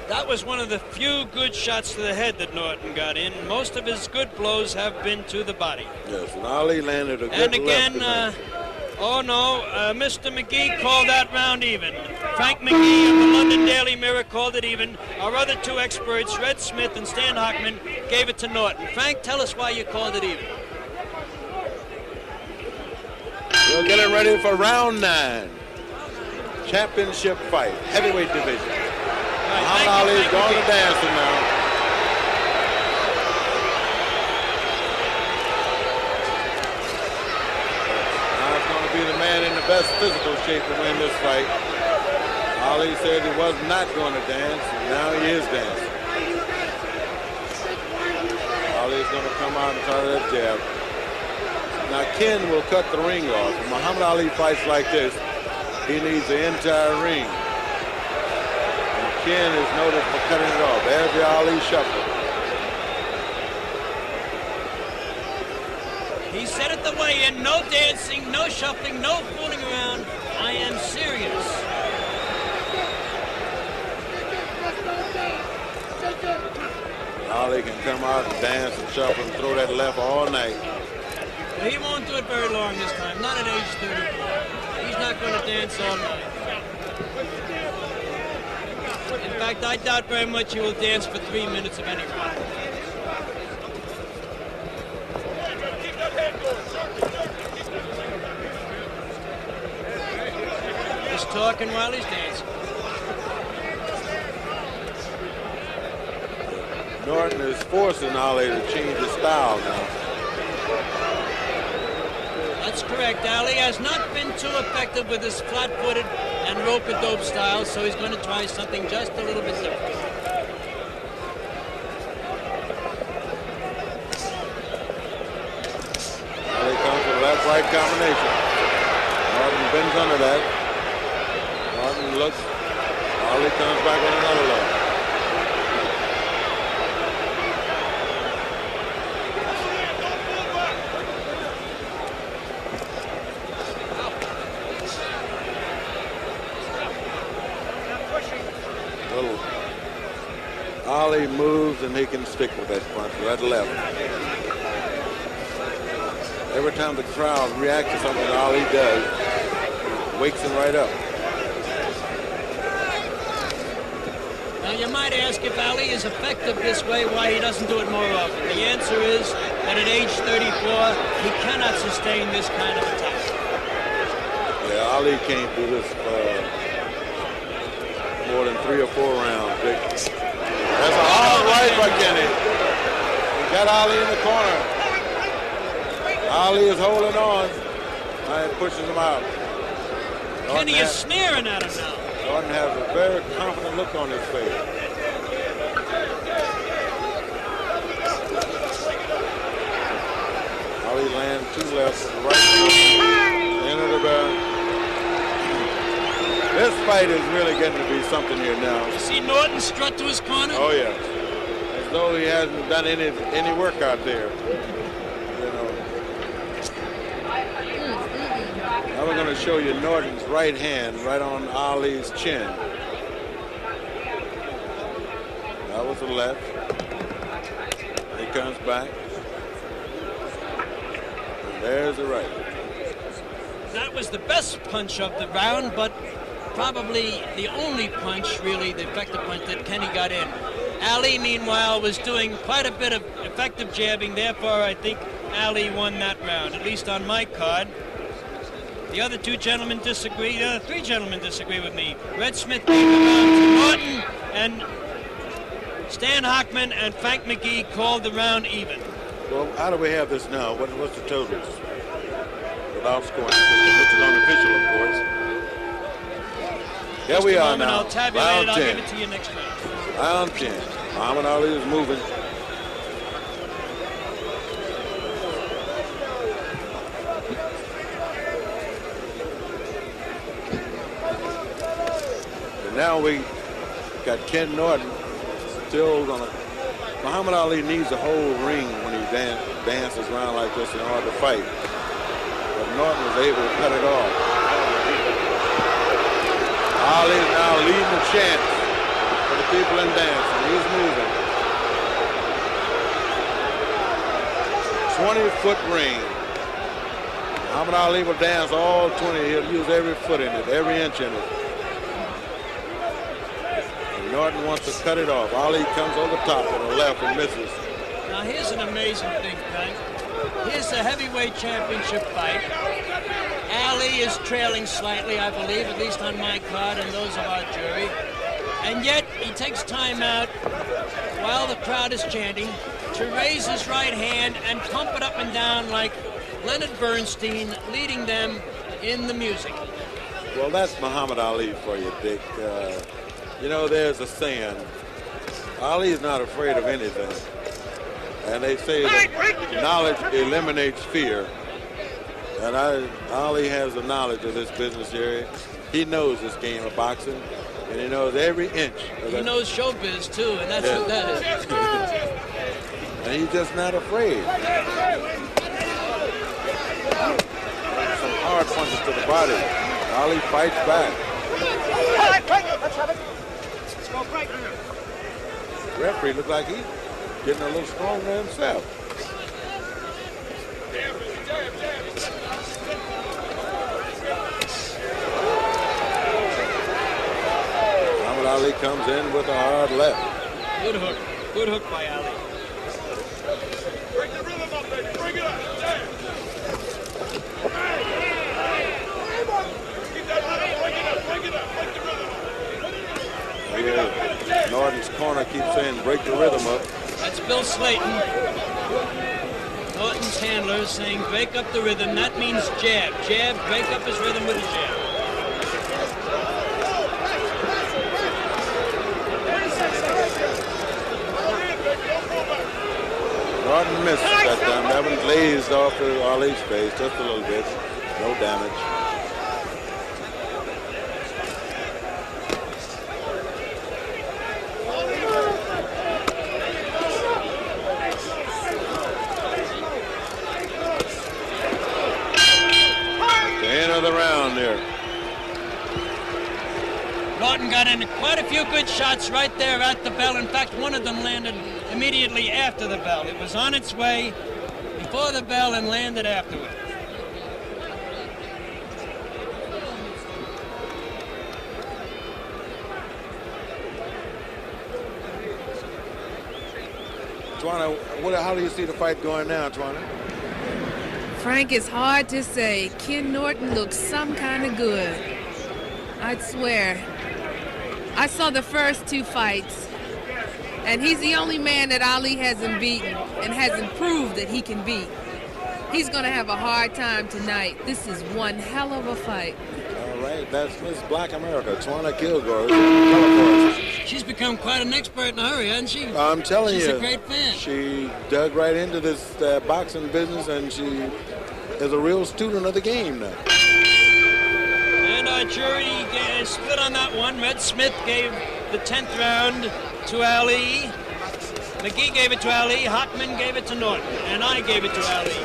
That was one of the few good shots to the head that Norton got in. Most of his good blows have been to the body. Yes, and Ali landed a good and again, left oh no, Mr. McGee called that round even. Frank McGee of the London Daily Mirror called it even. Our other two experts, Red Smith and Stan Hockman, gave it to Norton. Frank, tell us why you called it even. We'll get it ready for round 9. Championship fight, heavyweight division. Muhammad Ali's going to dancing now. Be the man in the best physical shape to win this fight. Ali said he was not going to dance, and now he is dancing. Ali's going to come out and try that jab. Now Ken will cut the ring off. When Muhammad Ali fights like this, he needs the entire ring. And Ken is noted for cutting it off. There's the Ali shuffle. He said it the way in, no dancing, no shuffling, no fooling around. I am serious. Ali can come out and dance and shuffle and throw that left all night. He won't do it very long this time, not at age 34. He's not going to dance all night. In fact, I doubt very much he will dance for 3 minutes of any round. Just talking while he's dancing. Norton is forcing Ali to change his style now. That's correct. Ali has not been too effective with his flat-footed and rope-a-dope style, so he's going to try something just a little bit different. Ali comes with a left-right combination. Norton bends under that. Norton looks. Ali comes back with another look. Ali moves and he can stick with that punch, with that left. Every time the crowd reacts to something Ali does, it wakes him right up. Now you might ask if Ali is effective this way, why he doesn't do it more often. The answer is that at age 34, he cannot sustain this kind of attack. Yeah, Ali can't do this more than 3 or 4 rounds. That's a hard right by Kenny. He got Ali in the corner. Ali is holding on and pushes him out. Kenny is sneering at him now. Norton has a very confident look on his face. Ali lands 2 lefts to the right. Into the back. This fight is really getting to be something here now. You see Norton strut to his corner? Oh, yeah. As though he hasn't done any work out there. You know. Now we're going to show you Norton's right hand right on Ali's chin. That was the left. He comes back. And there's the right. That was the best punch of the round, but probably the only punch, really, the effective punch that Kenny got in. Ali, meanwhile, was doing quite a bit of effective jabbing. Therefore, I think Ali won that round, at least on my card. The other 2 gentlemen disagree. The other 3 gentlemen disagree with me. Red Smith gave the round to Norton, and Stan Hockman and Frank McGee called the round even. Well, how do we have this now? What's the totals? Without scoring, which is unofficial, of course. Here we are now. I'll tabulate it. I'll give it to you next round. Round 10. Muhammad Ali is moving. And now we got Ken Norton still gonna. Muhammad Ali needs a whole ring when he dances around like this in order to fight. But Norton was able to cut it off. Ali is now leading the chant for the people in dancing. He's moving. 20-foot ring. Muhammad Ali will dance all 20. He'll use every foot in it, every inch in it. Norton wants to cut it off. Ali comes over top on the left and misses. Now here's an amazing thing, Frank. Here's the heavyweight championship fight. Ali is trailing slightly, I believe, at least on my card and those of our jury. And yet he takes time out while the crowd is chanting to raise his right hand and pump it up and down like Leonard Bernstein leading them in the music. Well, that's Muhammad Ali for you, Dick. You know, there's a saying, Ali is not afraid of anything. And they say that knowledge eliminates fear. And Ali has the knowledge of this business here. He knows this game of boxing, and he knows every inch. He knows showbiz, too, and that's what that is. And he's just not afraid. Some hard punches to the body. Ali fights back. All right, Frank, let's have it. Let's go, Frank. The referee looks like he's getting a little stronger himself. Muhammad Ali comes in with a hard left. Good hook. Good hook by Ali. Break the rhythm up, baby. Bring it up. Keep that rhythm. Break it up. Break it up. Break the rhythm. Here, Norton's corner keeps saying, break the rhythm up. That's Bill Slayton. Norton's handler saying, break up the rhythm. That means jab. Jab, break up his rhythm with a jab. Norton missed that time. That one glazed off of Ali's face just a little bit. No damage. The end of the round there. Norton got in quite a few good shots right there at the bell. In fact, one of them landed immediately after the bell. It was on its way before the bell and landed afterward. Twana, how do you see the fight going now, Twana? Frank, it's hard to say. Ken Norton looks some kind of good. I'd swear. I saw the first two fights, and he's the only man that Ali hasn't beaten and hasn't proved that he can beat. He's going to have a hard time tonight. This is one hell of a fight. All right, that's Miss Black America, Twana Kilgore. She's become quite an expert in a hurry, hasn't she? I'm telling you. She's a great fan. She dug right into this boxing business, and she is a real student of the game now. And our jury split on that one. Red Smith gave the 10th round to Ali. McGee gave it to Ali. Hockman gave it to Norton. And I gave it to Ali.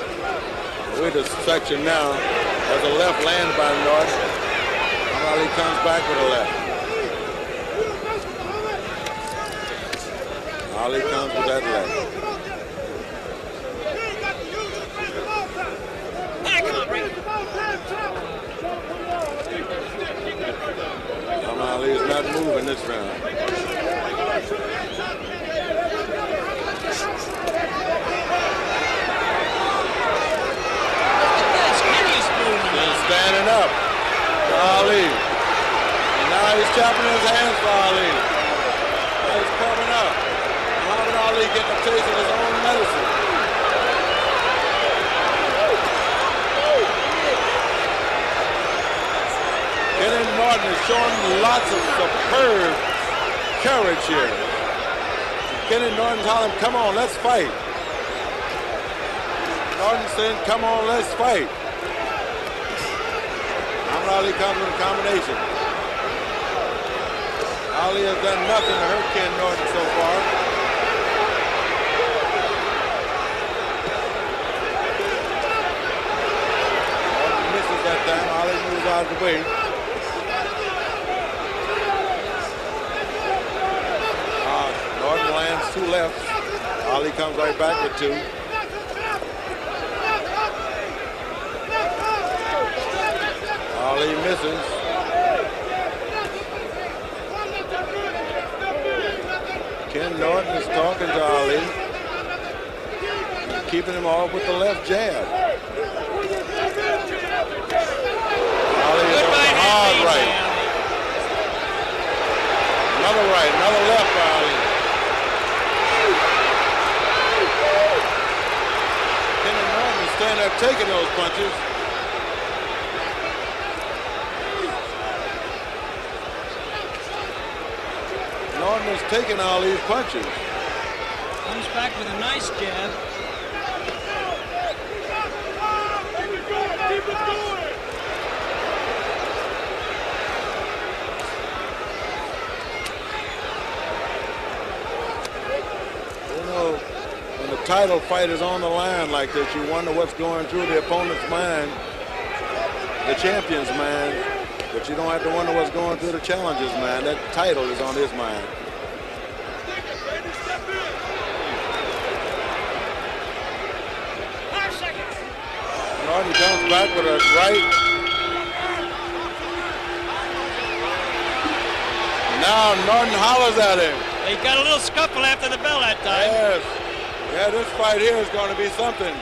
We're the section now. There's a left land by Norton. Ali comes back with a left. Ali comes with that left. Ali is not moving this round. He's standing up for Ali. And now he's chopping his hands for Ali. Now he's coming up. Muhammad Ali getting a taste of his own medicine. Kenny Norton is showing lots of superb courage here. Kenny Norton's hollering, come on, let's fight. Norton saying, come on, let's fight. Muhammad Ali comes with a combination. Ali has done nothing to hurt Ken Norton so far. Norton misses that time. Ali moves out of the way. Norton lands two lefts. Ali comes right back with two. Ali misses. Ken Norton is talking to Ali, keeping him off with the left jab. Ali is on the hard right. Another right, another left for Ali. Ken Norton is standing there taking those punches. Norton is taking all these punches. Comes back with a nice jab. Keep it going. You know, when the title fight is on the line like this, you wonder what's going through the opponent's mind, the champion's mind. But you don't have to wonder what's going through the challenger's mind. That title is on his mind. Norton comes back with a right. Now Norton hollers at him. They got a little scuffle after the bell that time. Yes. Yeah, this fight here is going to be something.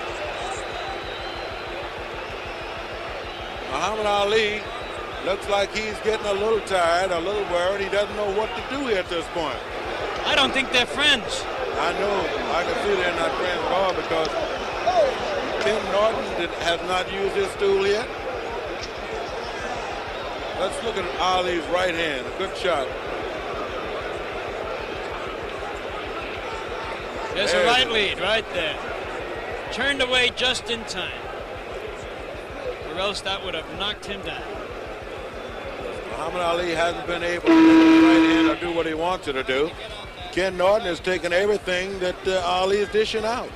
Muhammad Ali looks like he's getting a little tired, a little worried. He doesn't know what to do here at this point. I don't think they're friends. I know. I can see they're not friends at all because Ken Norton has not used his stool yet. Let's look at Ali's right hand. A good shot. There's a right lead right there. Turned away just in time. Or else that would have knocked him down. Muhammad Ali hasn't been able to use his right hand or do what he wanted to do. Ken Norton has taken everything that Ali is dishing out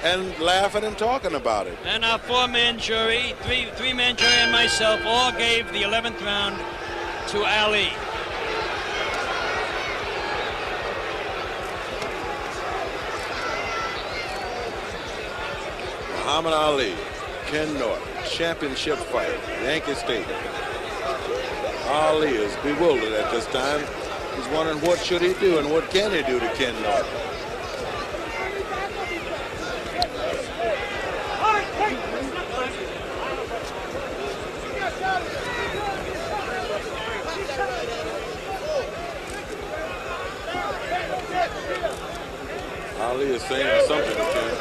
and laughing and talking about it. And our four-man jury, three-man jury and myself all gave the 11th round to Ali. Muhammad Ali, Ken Norton, championship fight, Yankee Stadium. Ali is bewildered at this time. He's wondering what should he do and what can he do to Ken Norton. Ali is saying something to Ken.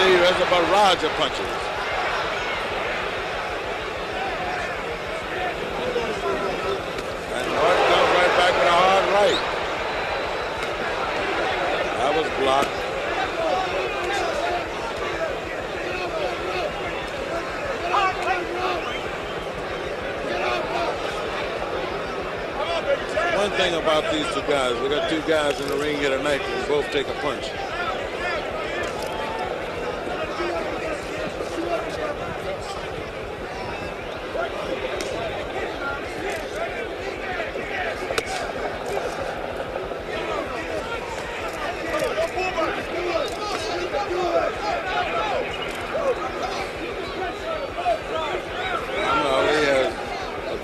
There's a barrage of punches. And Norton comes right back with a hard right. That was blocked. One thing about these two guys, we got two guys in the ring here tonight who both take a punch.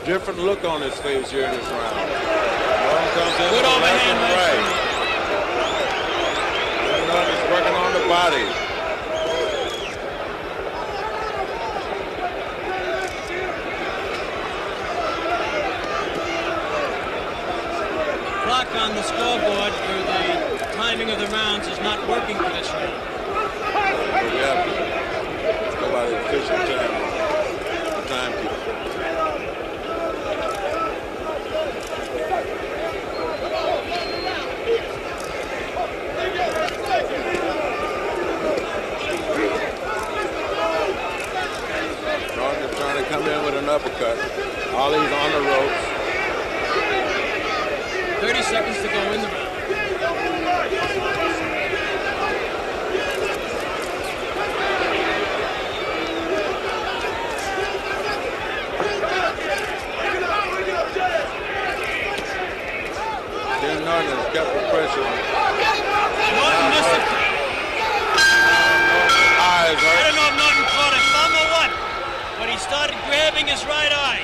Different look on his face here in this round. Norton comes in with left and right. Norton is working on the body. Clock on the scoreboard for the timing of the rounds is not working for this round. We have to go by the official time. The timekeeper. kept the pressure on. Norton missed it. Eyes I hurt. don't know if Norton caught a thumb or what, but he started grabbing his right eye.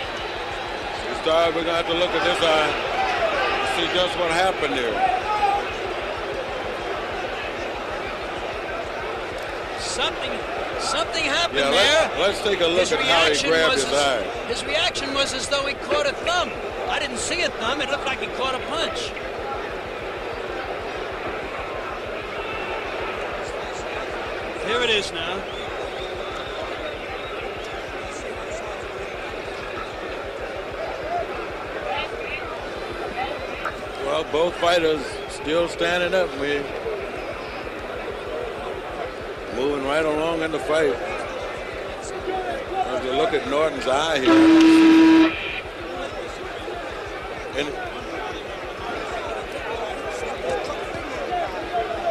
We're going to have to look at this eye to see just what happened there. Something happened Yeah, there. let's take a look at how he grabbed his eye. His reaction was as though he caught a thumb. I didn't see a thumb. It looked like he caught a punch. Here it is now. Well, both fighters still standing up, man. Moving right along in the fight. As you look at Norton's eye here. And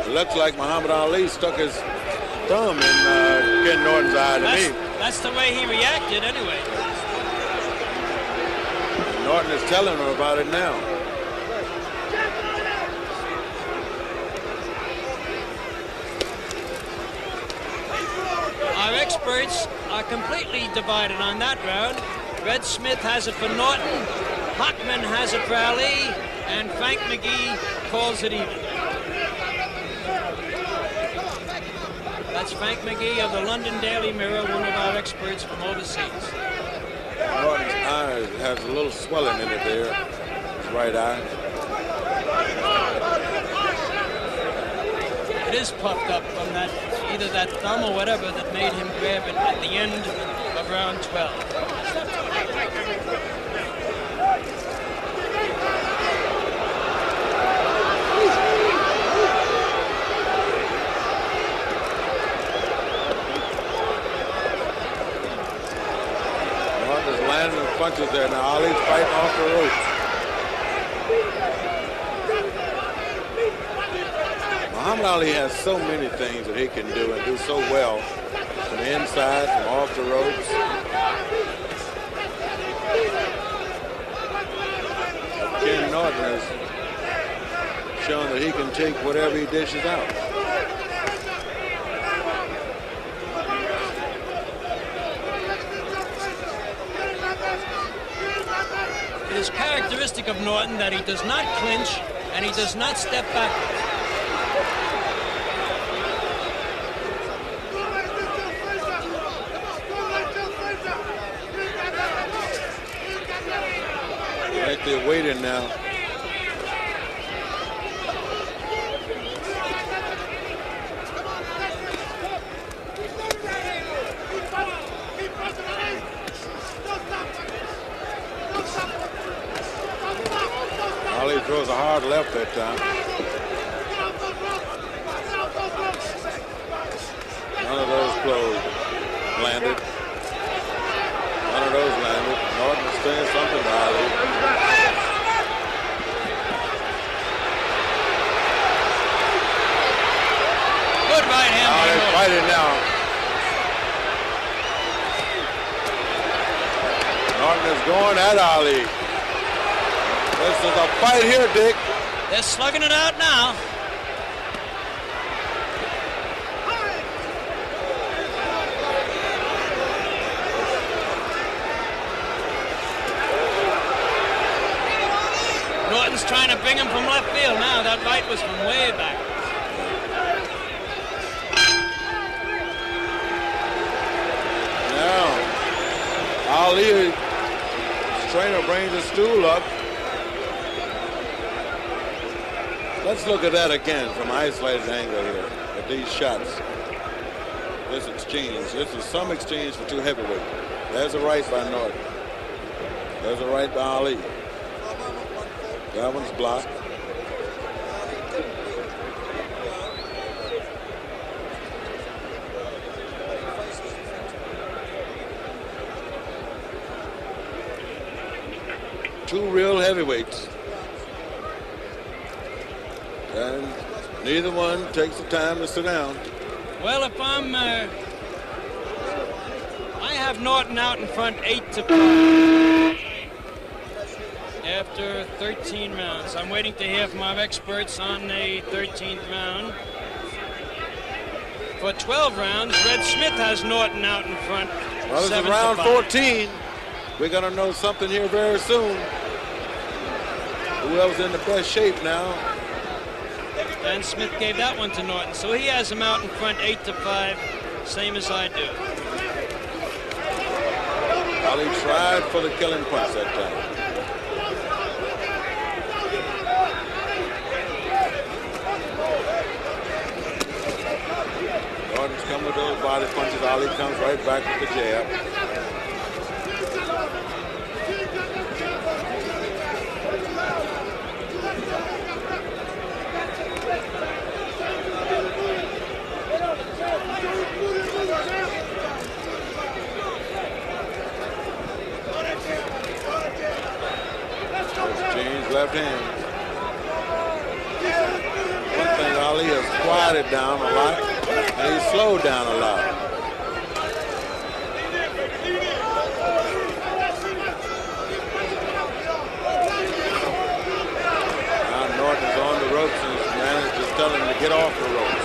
it looks like Muhammad Ali stuck his thumb in Ken Norton's eye to me. That's the way he reacted anyway. And Norton is telling him about it now. Our experts are completely divided on that round. Red Smith has it for Norton, Hockman has it for Ali, and Frank McGee calls it even. That's Frank McGee of the London Daily Mirror, one of our experts from overseas. Norton's eye has a little swelling in it there, his right eye. It is puffed up from that, either that thumb or whatever that made him grab it at the end of round 12. Norton is landing the punches there. Now Ali's fighting off the ropes. Muhammad Ali has so many things that he can do and do so well from the inside, from off the ropes. Ken Norton has shown that he can take whatever he dishes out. It is characteristic of Norton that he does not clinch and he does not step backwards. Right there waiting now. Ali throws a hard left that time. None of those closed. Landed. None of those landed. Norton is saying something to Ali. Good right hand. Now they're fighting now. Norton is going at Ali. This is a fight here, Dick. They're slugging it out now. Norton's trying to bring him from left field now. That right was from way back. Now, Ali, his trainer brings the stool up. Let's look at that again from an isolated angle here at these shots. This exchange. This is some exchange for two heavyweights. There's a right by Norton. There's a right by Ali. That one's blocked. Two real heavyweights. And neither one takes the time to sit down. Well, if I have Norton out in front 8-5. after 13 rounds. I'm waiting to hear from our experts on the 13th round. For 12 rounds, Red Smith has Norton out in front. Well, this is round 14. We're going to know something here very soon. Whoever's in the best shape now. And Smith gave that one to Norton, so he has him out in front 8-5, same as I do. Ali tried for the killing punch that time. Norton's coming with those body punches. Ali comes right back with the jab. Left hand. One thing, Ali has quieted down a lot, and he's slowed down a lot. Now Norton's on the ropes, and his manager's telling him to get off the ropes.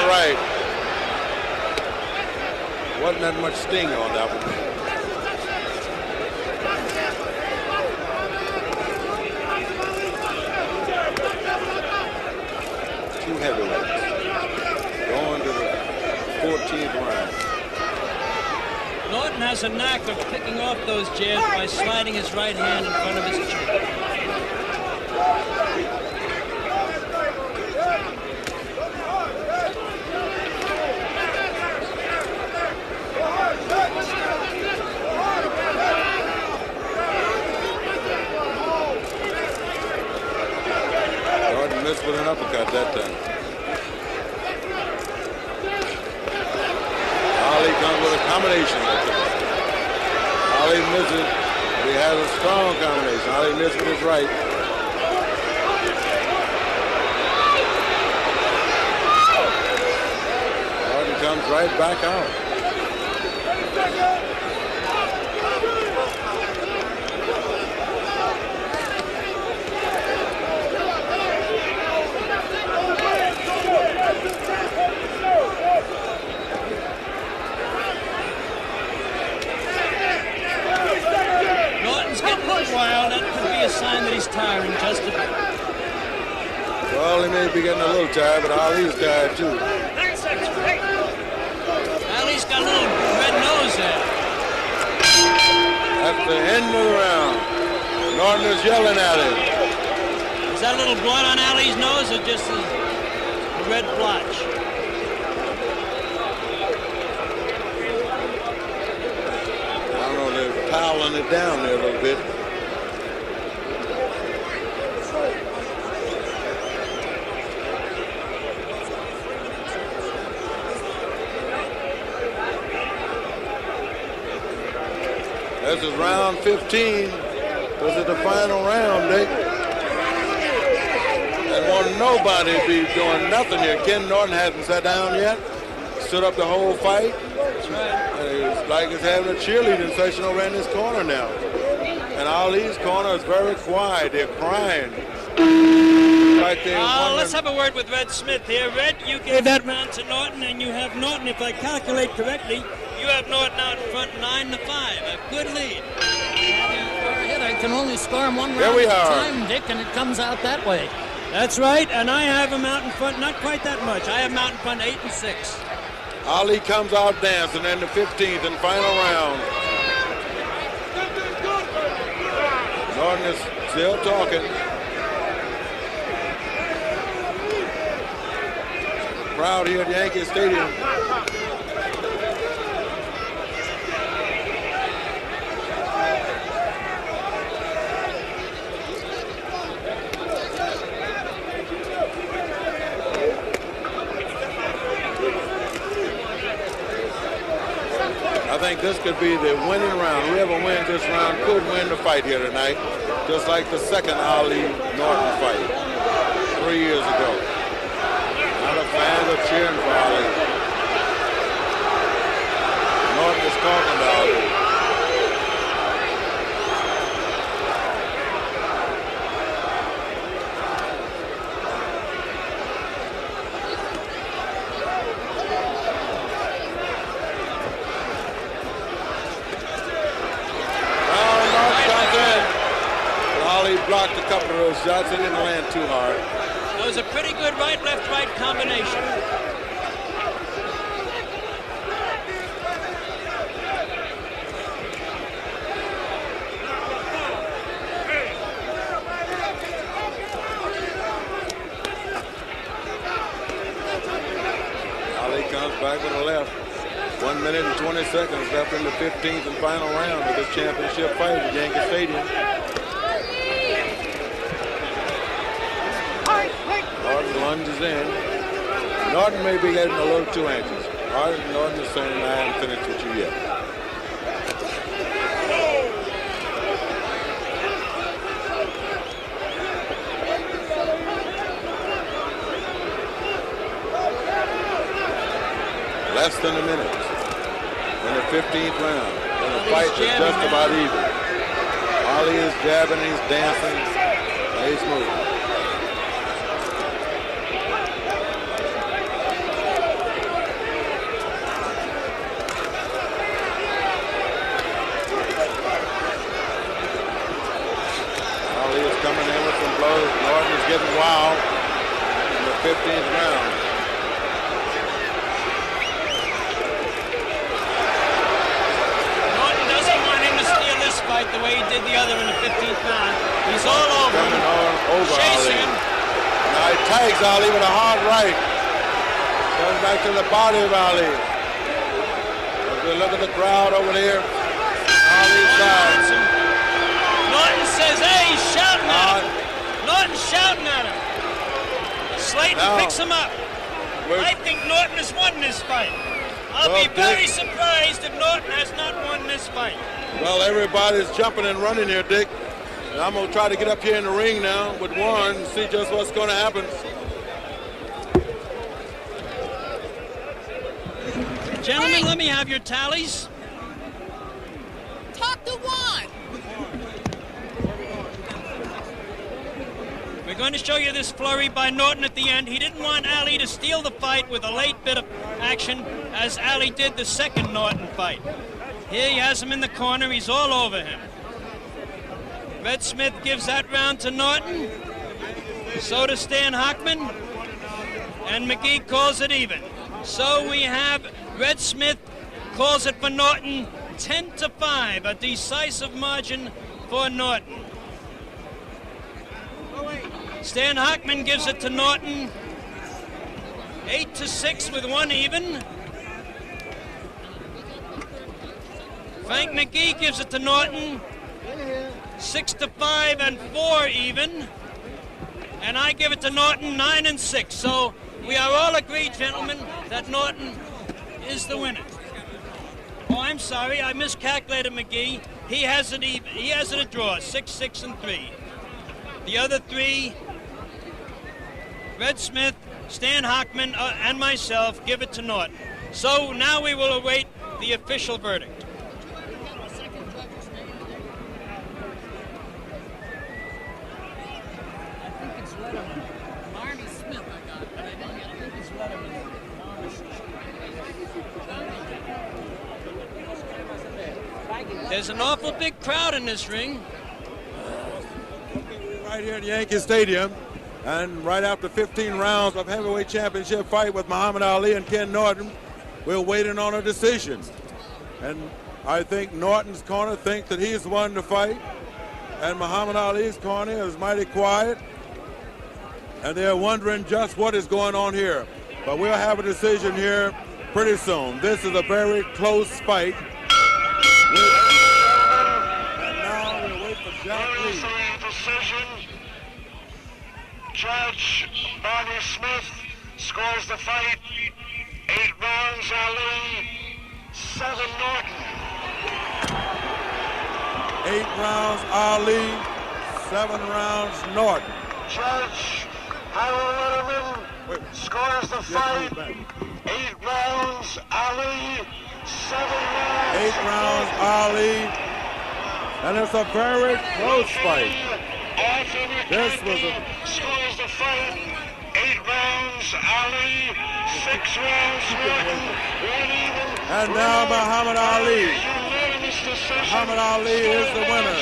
Right. Wasn't that much sting on that one. Two heavyweights going to the 14th round. Norton has a knack of picking off those jabs by sliding his right hand in front of his chin. Missed with an uppercut that time. Ali comes with a combination that time. Ali misses, but he has a strong combination. Ali missed with his right. Norton comes right back out. While that could be a sign that he's tiring just a bit. Well, he may be getting a little tired, but Ali's tired too. Ali's got a little red nose there. That's the end of the round. Norton is yelling at him. Is that a little blood on Ali's nose or just a red blotch? I don't know, they're piling it down there a little bit. This is round 15. This is the final round, Dick. And won't nobody be doing nothing here. Ken Norton hasn't sat down yet. Stood up the whole fight. That's right. And it's like he's having a cheerleading session over in this corner now. And Ali's corner is very quiet. They're crying. Like let's have a word with Red Smith here. Red, you gave that round to Norton, and you have Norton, if I calculate correctly, you have Norton out in front 9-5. A good lead. I can only score him one round There we at a are. time, Dick, and it comes out that way. That's right, and I have him out in front, not quite that much. I have him out in front 8-6. Ali comes out dancing in the 15th and final round. Norton is still talking. Crowd here at Yankee Stadium. I think this could be the winning round. Whoever wins this round could win the fight here tonight, just like the second Ali Norton fight 3 years ago. fans are cheering for Ali. Norton is talking to Ali. Blocked a couple of those shots. They didn't land too hard. That was a pretty good right-left-right combination. Ali comes back with a left. 1 minute and 20 seconds left in the 15th and final round of this championship fight at Yankee Stadium. Norton lunges in. Norton may be getting a little too anxious. Norton is saying, I haven't finished with you yet. Less than a minute in the 15th round. And the fight is just about even. Ali is jabbing, he's dancing, he's moving. Coming in with some blows. Norton is getting wild in the 15th round. Norton doesn't want him to steal this fight the way he did the other in the 15th round. He's all over him. Chasing him. Now he tags Ali with a hard right. Goes back to the body of Ali. As we look at the crowd over there, Ali's side. Norton says, hey, he's shouting at him. Norton's shouting at him. Slayton picks him up. I think Norton has won this fight. I'll be very surprised if Norton has not won this fight. Well, everybody's jumping and running here, Dick. And I'm going to try to get up here in the ring now with Warren and see just what's going to happen. Gentlemen, let me have your tallies. Talk to Warren. We're going to show you this flurry by Norton at the end. He didn't want Ali to steal the fight with a late bit of action, as Ali did the second Norton fight. Here he has him in the corner. He's all over him. Red Smith gives that round to Norton. So does Stan Hockman. And McGee calls it even. So we have Red Smith calls it for Norton 10-5, a decisive margin for Norton. Stan Hockman gives it to Norton 8-6 with one even. Frank McGee gives it to Norton 6-5 and 4 even. And I give it to Norton 9-6. So we are all agreed, gentlemen, that Norton is the winner. Oh, I'm sorry, I miscalculated McGee. He has it even. He has it a draw, 6-6 and 3. The other three, Red Smith, Stan Hockman, and myself, give it to Norton. So now we will await the official verdict. I think it's Lederman. Barney Smith, I got it, but I think it's Lederman. There's an awful big crowd in this ring. Right here at Yankee Stadium, and right after 15 rounds of heavyweight championship fight with Muhammad Ali and Ken Norton, we're waiting on a decision. And I think Norton's corner thinks that he's won the fight, and Muhammad Ali's corner is mighty quiet, and they're wondering just what is going on here. But we'll have a decision here pretty soon. This is a very close fight. And now we'll wait for Jack Lee. Decision. Judge Barney Smith scores the fight 8 rounds Ali, 7 Norton. 8 rounds Ali, 7 rounds Norton. Judge Harold Lederman Scores the fight. 8 rounds, Ali. 7 rounds. 8 rounds, Ali. And it's a very close fight. This was a... Scores the fight. 8 rounds, Ali. 6 rounds, Norton. 1 even. And now Muhammad Ali. Muhammad Ali is the winner.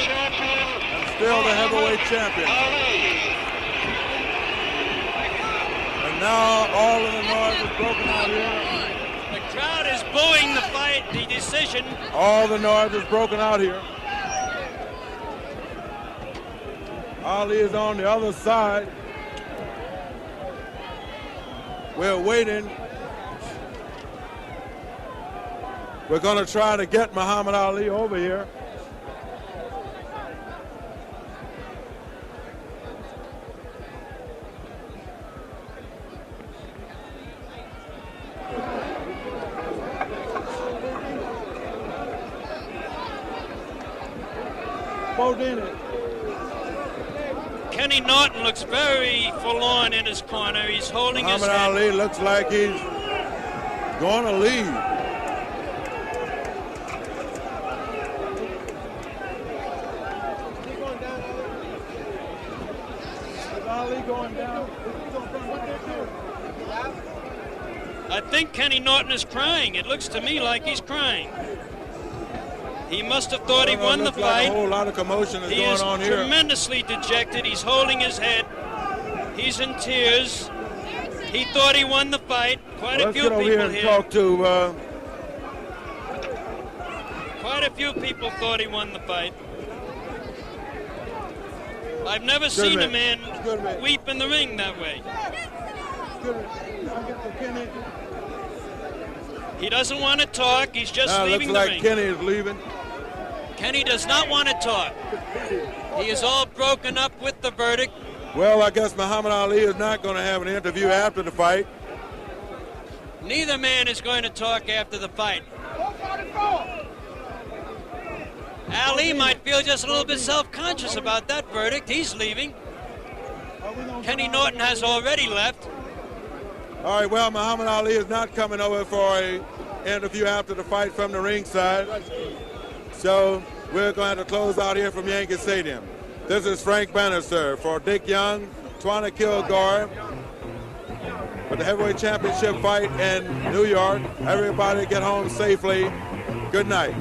And still the heavyweight champion. And now all of the noise is broken out here. The crowd is booing the fight, the decision. All the noise is broken out here. Ali is on the other side. We're waiting. We're going to try to get Muhammad Ali over here. Kenny Norton looks very forlorn in his corner. He's holding his head. Muhammad Ali looks like he's going to leave. I think Kenny Norton is crying. It looks to me like he's crying. He must have thought he won the fight. A whole lot of commotion is going on here. He is tremendously dejected. He's holding his head. He's in tears. He thought he won the fight. Quite a few people here. Let's get over here and talk to... Quite a few people thought he won the fight. I've never seen a man weep in the ring that way. He doesn't want to talk. He's just leaving the ring. Looks like Kenny is leaving. Kenny does not want to talk. He is all broken up with the verdict. Well, I guess Muhammad Ali is not going to have an interview after the fight. Neither man is going to talk after the fight. Ali might feel just a little bit self-conscious about that verdict. He's leaving. Kenny Norton has already left. All right, well, Muhammad Ali is not coming over for an interview after the fight from the ringside. So we're going to close out here from Yankee Stadium. This is Frank Bannister for Dick Young, Twana Kilgore, for the heavyweight championship fight in New York. Everybody get home safely. Good night.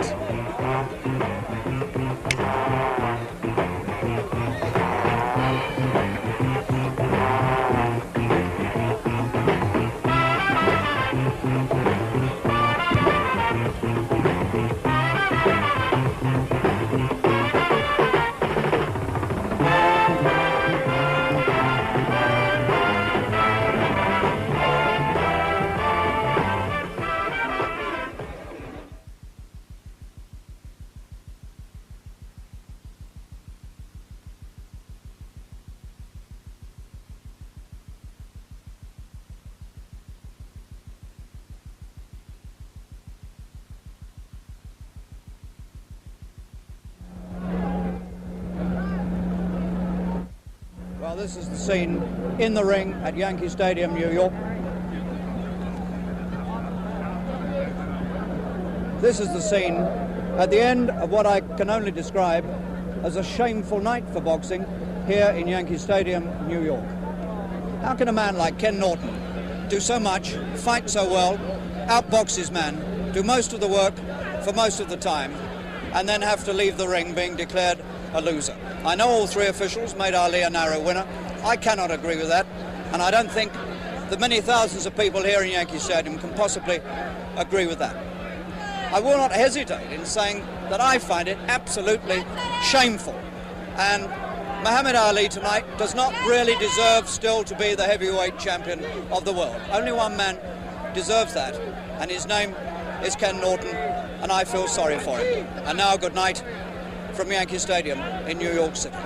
This is the scene in the ring at Yankee Stadium, New York. This is the scene at the end of what I can only describe as a shameful night for boxing here in Yankee Stadium, New York. How can a man like Ken Norton do so much, fight so well, outbox his man, do most of the work for most of the time, and then have to leave the ring being declared a loser? I know all three officials made Ali a narrow winner. I cannot agree with that, and I don't think the many thousands of people here in Yankee Stadium can possibly agree with that. I will not hesitate in saying that I find it absolutely shameful, and Muhammad Ali tonight does not really deserve still to be the heavyweight champion of the world. Only one man deserves that, and his name is Ken Norton, and I feel sorry for him. And now good night from Yankee Stadium in New York City.